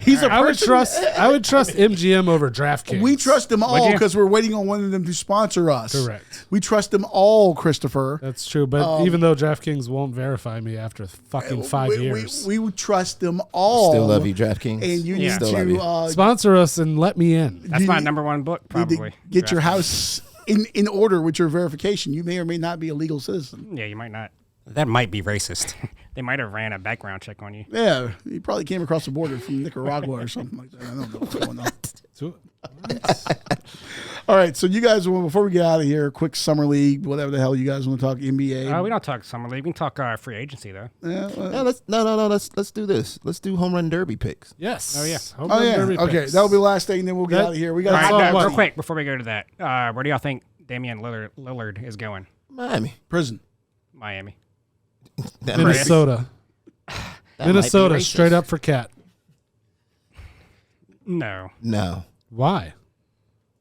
He's a I would person. trust MGM over DraftKings. We trust them all you? because we're waiting on one of them to sponsor us. Correct. We trust them all, Christopher. That's true, but even though DraftKings won't verify me after fucking 5 years, We would trust them all. Still love you, DraftKings. And you Yeah. need Still love you. to sponsor us and let me in. That's you my need- number one book, need to probably. get your DraftKings. house in order with your verification. You may or may not be a legal citizen. Yeah, you might not. That might be racist. They might have ran a background check on you. Yeah, you probably came across the border from Nicaragua or something like that. I don't know what's going on. So- All right, so you guys, before we get out of here, quick summer league, whatever the hell you guys want to talk NBA. We don't talk summer league. We can talk free agency though. Yeah, well, No, let's do this. Let's do home run derby picks. Yes. Oh, yeah. Home oh run yeah, derby okay, picks. that'll be the last thing. Then we'll get That- out of here. We All got That's right, all real money. quick before we go to that, where do y'all think Damian Lillard is going? Miami. prison. Miami. That might be- Minnesota. that might be Minnesota, racist. straight up for Cat. No. No. Why?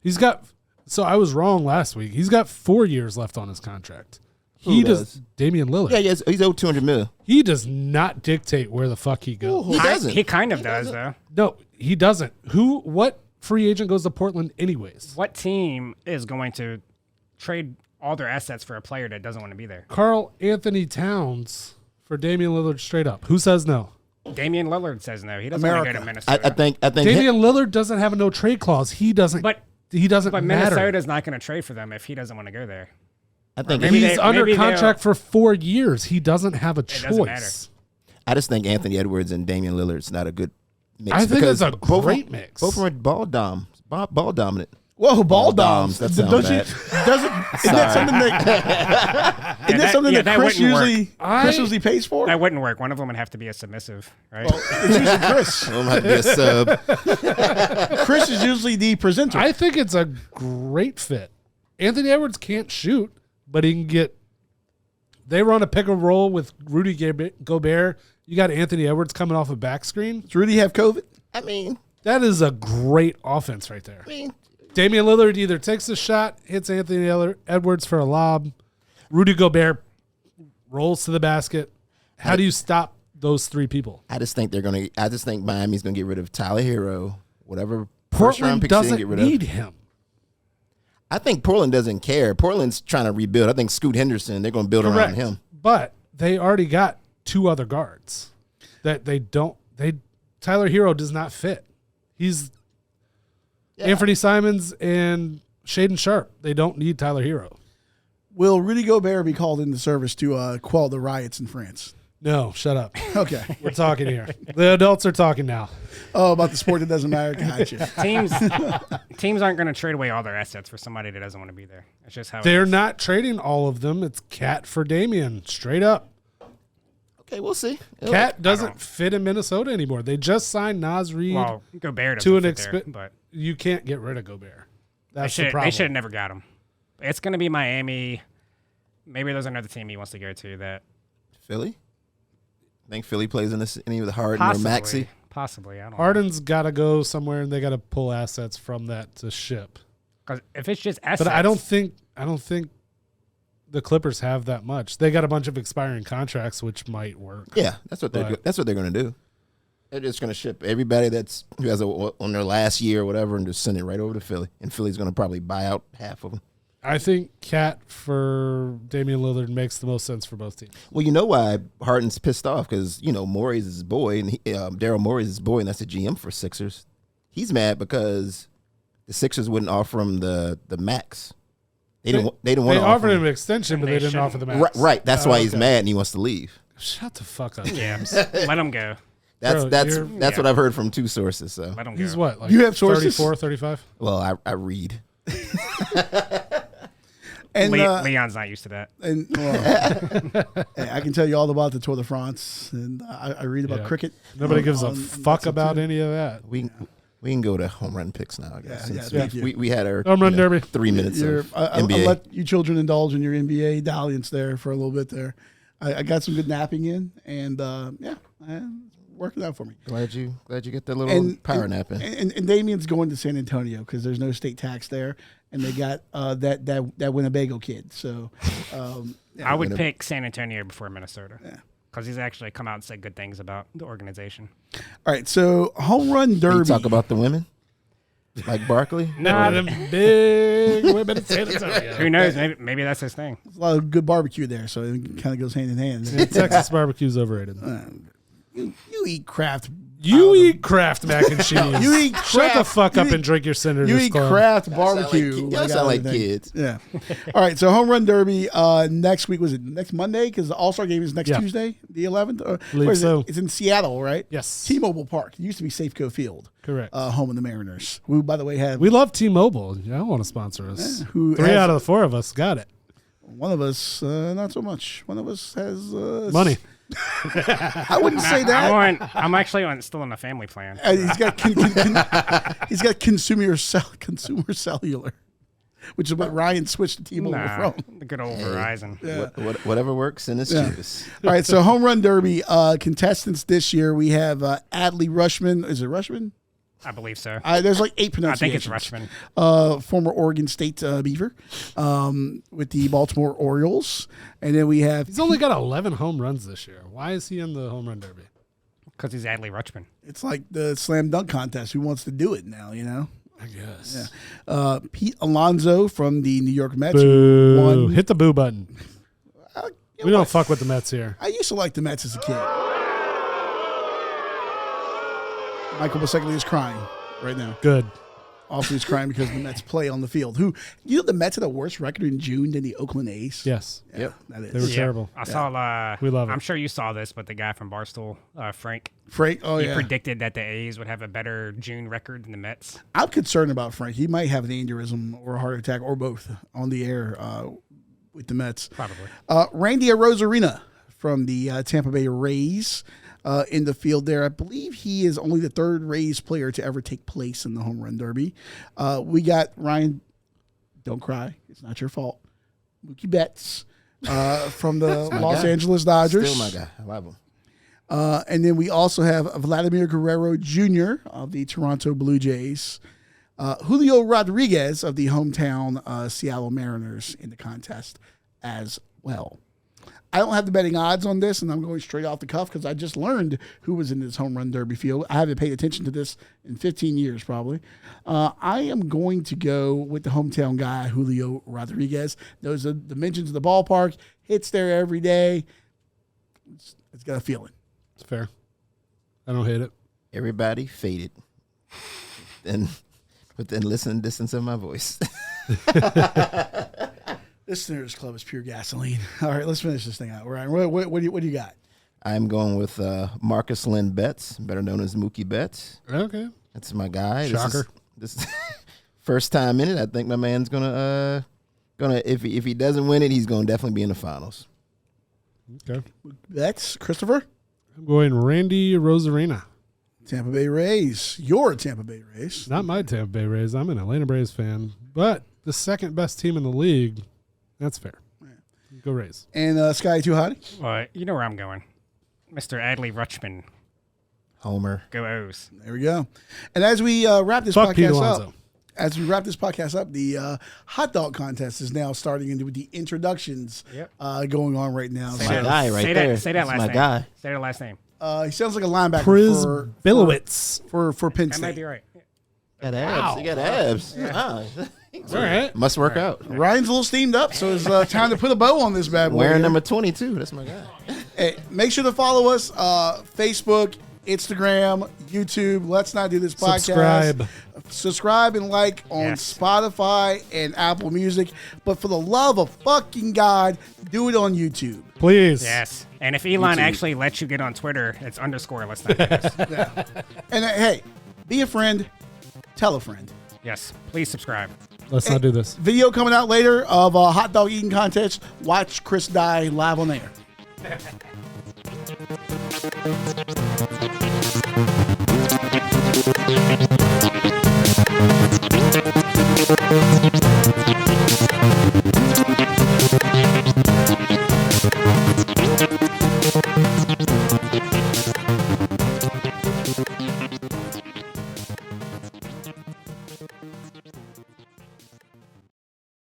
He's got. So I was wrong last week. He's got 4 years left on his contract. He Who does. does? Damian Lillard. Yeah, he's owed $200 million. He does not dictate where the fuck he goes. He doesn't. He kind of does though. No, he doesn't. What free agent goes to Portland anyways? What team is going to trade all their assets for a player that doesn't want to be there? Carl Anthony Towns for Damian Lillard straight up. Who says no? Damian Lillard says no. He doesn't want to go to Minnesota. I think Damian Lillard doesn't have a no trade clause. He doesn't. But matter. Minnesota's not going to trade for them if he doesn't want to go there. I think maybe He's they- under maybe contract for 4 years. He doesn't have a doesn't matter. choice. I just think Anthony Edwards and Damian Lillard's not a good mix. I think because it's a both of great them- mix. Both of them are ball dominant. Whoa, ball doms. doms. That sounds Doesn't bad. isn't that something that isn't that something that Chris wouldn't work. Chris usually pays for? That wouldn't work. One of them would have to be a submissive, right? Well, it's usually Chris. I'm gonna have to be a sub. Chris is usually the presenter. I think it's a great fit. Anthony Edwards can't shoot, but he can get. They run a pick and roll with Rudy Gobert. You got Anthony Edwards coming off a back screen. Does Rudy have COVID? I mean, That is a great offense right there. Damian Lillard either takes a shot, hits Anthony Edwards for a lob. Rudy Gobert rolls to the basket. How do you stop those three people? I just think Miami's gonna get rid of Tyler Hero, whatever first round Portland picks they doesn't get rid need of. him. I think Portland doesn't care. Portland's trying to rebuild. I think Scoot Henderson, they're going to build around him. But they already got two other guards that they don't. Tyler Hero does not fit. He's Anthony Simons and Shaden Sharp. They don't need Tyler Hero. Will Rudy Gobert be called into service to quell the riots in France? No, shut up. Okay. We're talking here. The adults are talking now. Oh, about the sport that doesn't matter? Gotcha. Teams aren't going to trade away all their assets for somebody that doesn't want to be there. It's just how it They're is. not trading all of them. It's Cat for Damian, straight up. Okay, we'll see. Cat doesn't fit in Minnesota anymore. They just signed Nas Reed Well, Gobert to doesn't an fit there, but You can't get rid of Gobert. That's the they problem. should have never got him. It's going to be Miami. Maybe there's another team he wants to go to that. Philly? I think Philly plays in any of the Harden or Maxey. Possibly. I don't know. Harden's got to go somewhere, and they got to pull assets from that to ship. Because if it's just assets. But I don't think the Clippers have that much. They got a bunch of expiring contracts, which might work. Yeah, that's what they're going to do. They're just going to ship everybody who has on their last year or whatever, and just send it right over to Philly. And Philly's going to probably buy out half of them. I think Cat for Damian Lillard makes the most sense for both teams. Well, you know why Harden's pissed off? Because, Morey's his boy, and Daryl Morey's his boy, and that's the GM for Sixers. He's mad because the Sixers wouldn't offer him the max. They didn't want They to offered offer him an extension, but they didn't offer the max. Right. That's why he's okay. mad and he wants to leave. Shut the fuck up. Yeah, let him go. That's what I've heard from 2 sources. So Let him go. He's what? Like You have sources? 34, 35? well, I read. And Leon's not used to that. And well, hey, I can tell you all about the Tour de France, and I read about cricket. Nobody gives a on fuck about any of that. We can go to home run picks now, I guess. Yeah, Since we had our home run derby. 3 minutes of I'll NBA. let you children indulge in your NBA dalliance there for a little bit there. I got some good napping in, and working out for me. Glad you get that little power nap in. And Damien's going to San Antonio because there's no state tax there, and they got that Winnebago kid. So I would pick San Antonio before Minnesota. Because he's actually come out and said good things about the organization. All right, so home run derby. You talk about the women, like Barkley. No, them big women in San Antonio. Who knows? Maybe that's his thing. There's a lot of good barbecue there, so it kind of goes hand in hand. Yeah, Texas barbecue's overrated. You eat Kraft. You eat Kraft mac and cheese. You eat Shut the Kraft- fuck you up eat- and drink your Senators You eat Club. Kraft barbecue. Y'all sound like kids. Yeah. All right. So home run derby next week. Was it next Monday? Because the All-Star game is next Tuesday, the 11th. Believe so. It's in Seattle, right? Yes. T-Mobile Park. It used to be Safeco Field. Correct. Home of the Mariners. Who, by the way, have We love T-Mobile. I want to sponsor us. who 3 has- out of the 4 of us got it. one of us not so much. One of us has Money. I wouldn't say that. I'm actually still on a family plan. He's got he's got consumer cellular, which is what Ryan switched to T-Mobile from. The good old Verizon. Whatever works in his juice. All right, so home run derby contestants this year we have Adley Rushman. Is it Rushman? I believe so. There's like 8 I pronunciations. think it's Rushman. Former Oregon State Beaver with the Baltimore Orioles, and then we have He's only got 11 home runs this year. Why is he in the home run derby? Because he's Adley Rutschman. It's like the slam dunk contest. Who wants to do it now? You know. I guess. Yeah. Pete Alonso from the New York Mets. Boo. Won. Hit the boo button. You We know don't what? fuck with the Mets here. I used to like the Mets as a kid. Michael Basecki is crying right now. Good. Also, he's crying because the Mets play on the field. The Mets had a worse record in June than the Oakland A's. Yes. Yeah, that is. They were terrible. I saw. We love it. I'm sure you saw this, but the guy from Barstool, Frank, Frank. Oh he yeah. predicted that the A's would have a better June record than the Mets. I'm concerned about Frank. He might have an aneurysm or a heart attack or both on the air with the Mets. Probably. Randy Arozarena from the Tampa Bay Rays. In the field there. I believe he is only the 3rd Rays player to ever take place in the home run derby. We got Ryan, don't cry, it's not your fault, Mookie Betts from the Los Angeles Dodgers. Still my guy. I love him. And then we also have Vladimir Guerrero Jr. of the Toronto Blue Jays. Julio Rodriguez of the hometown Seattle Mariners in the contest as well. I don't have the betting odds on this, and I'm going straight off the cuff because I just learned who was in this home run derby field. I haven't paid attention to this in 15 years probably. I am going to go with the hometown guy, Julio Rodriguez. Those are the dimensions of the ballpark. Hits there every day. It's got a feeling. It's fair. I don't hate it. Everybody faded. Within listening distance of my voice. This Sinners Club is pure gasoline. All right, let's finish this thing out. Ryan, what do you got? I'm going with Marcus Lynn Betts, better known as Mookie Betts. Okay. That's my guy. Shocker. This is first time in it. I think my man's gonna if he doesn't win it, he's gonna definitely be in the finals. Okay. That's Christopher. I'm going Randy Rosarena. Tampa Bay Rays. You're a Tampa Bay Rays. Not my Tampa Bay Rays. I'm an Atlanta Braves fan, but the second best team in the league. That's fair. Go Rays. And Sky Too Hottie. Well, you know where I'm going. Mr. Adley Rutschman. Homer. Go O's. There we go. And as we wrap this Fuck Pete podcast Alonso. up, the hot dog contest is now starting into the introductions going on right now. My guy right there. Say that That's last my name. guy. Say that last name. He sounds like a linebacker Priz Bilowitz. for Penn That might State. be right. Got abs. He got abs. Ah. All right. Must work out. Ryan's a little steamed up, so it's time to put a bow on this bad boy. Wearing here. number 22. That's my guy. Hey, make sure to follow us Facebook, Instagram, YouTube. Let's Not Do This podcast. Subscribe and like on Spotify and Apple Music. But for the love of fucking God, do it on YouTube. Please. Yes. And if Elon actually lets you get on Twitter, it's _ Let's Not Do This. Yeah. And hey, be a friend. Tell a friend. Yes. Please subscribe. Let's not do this. Video coming out later of a hot dog eating contest. Watch Chris die live on air.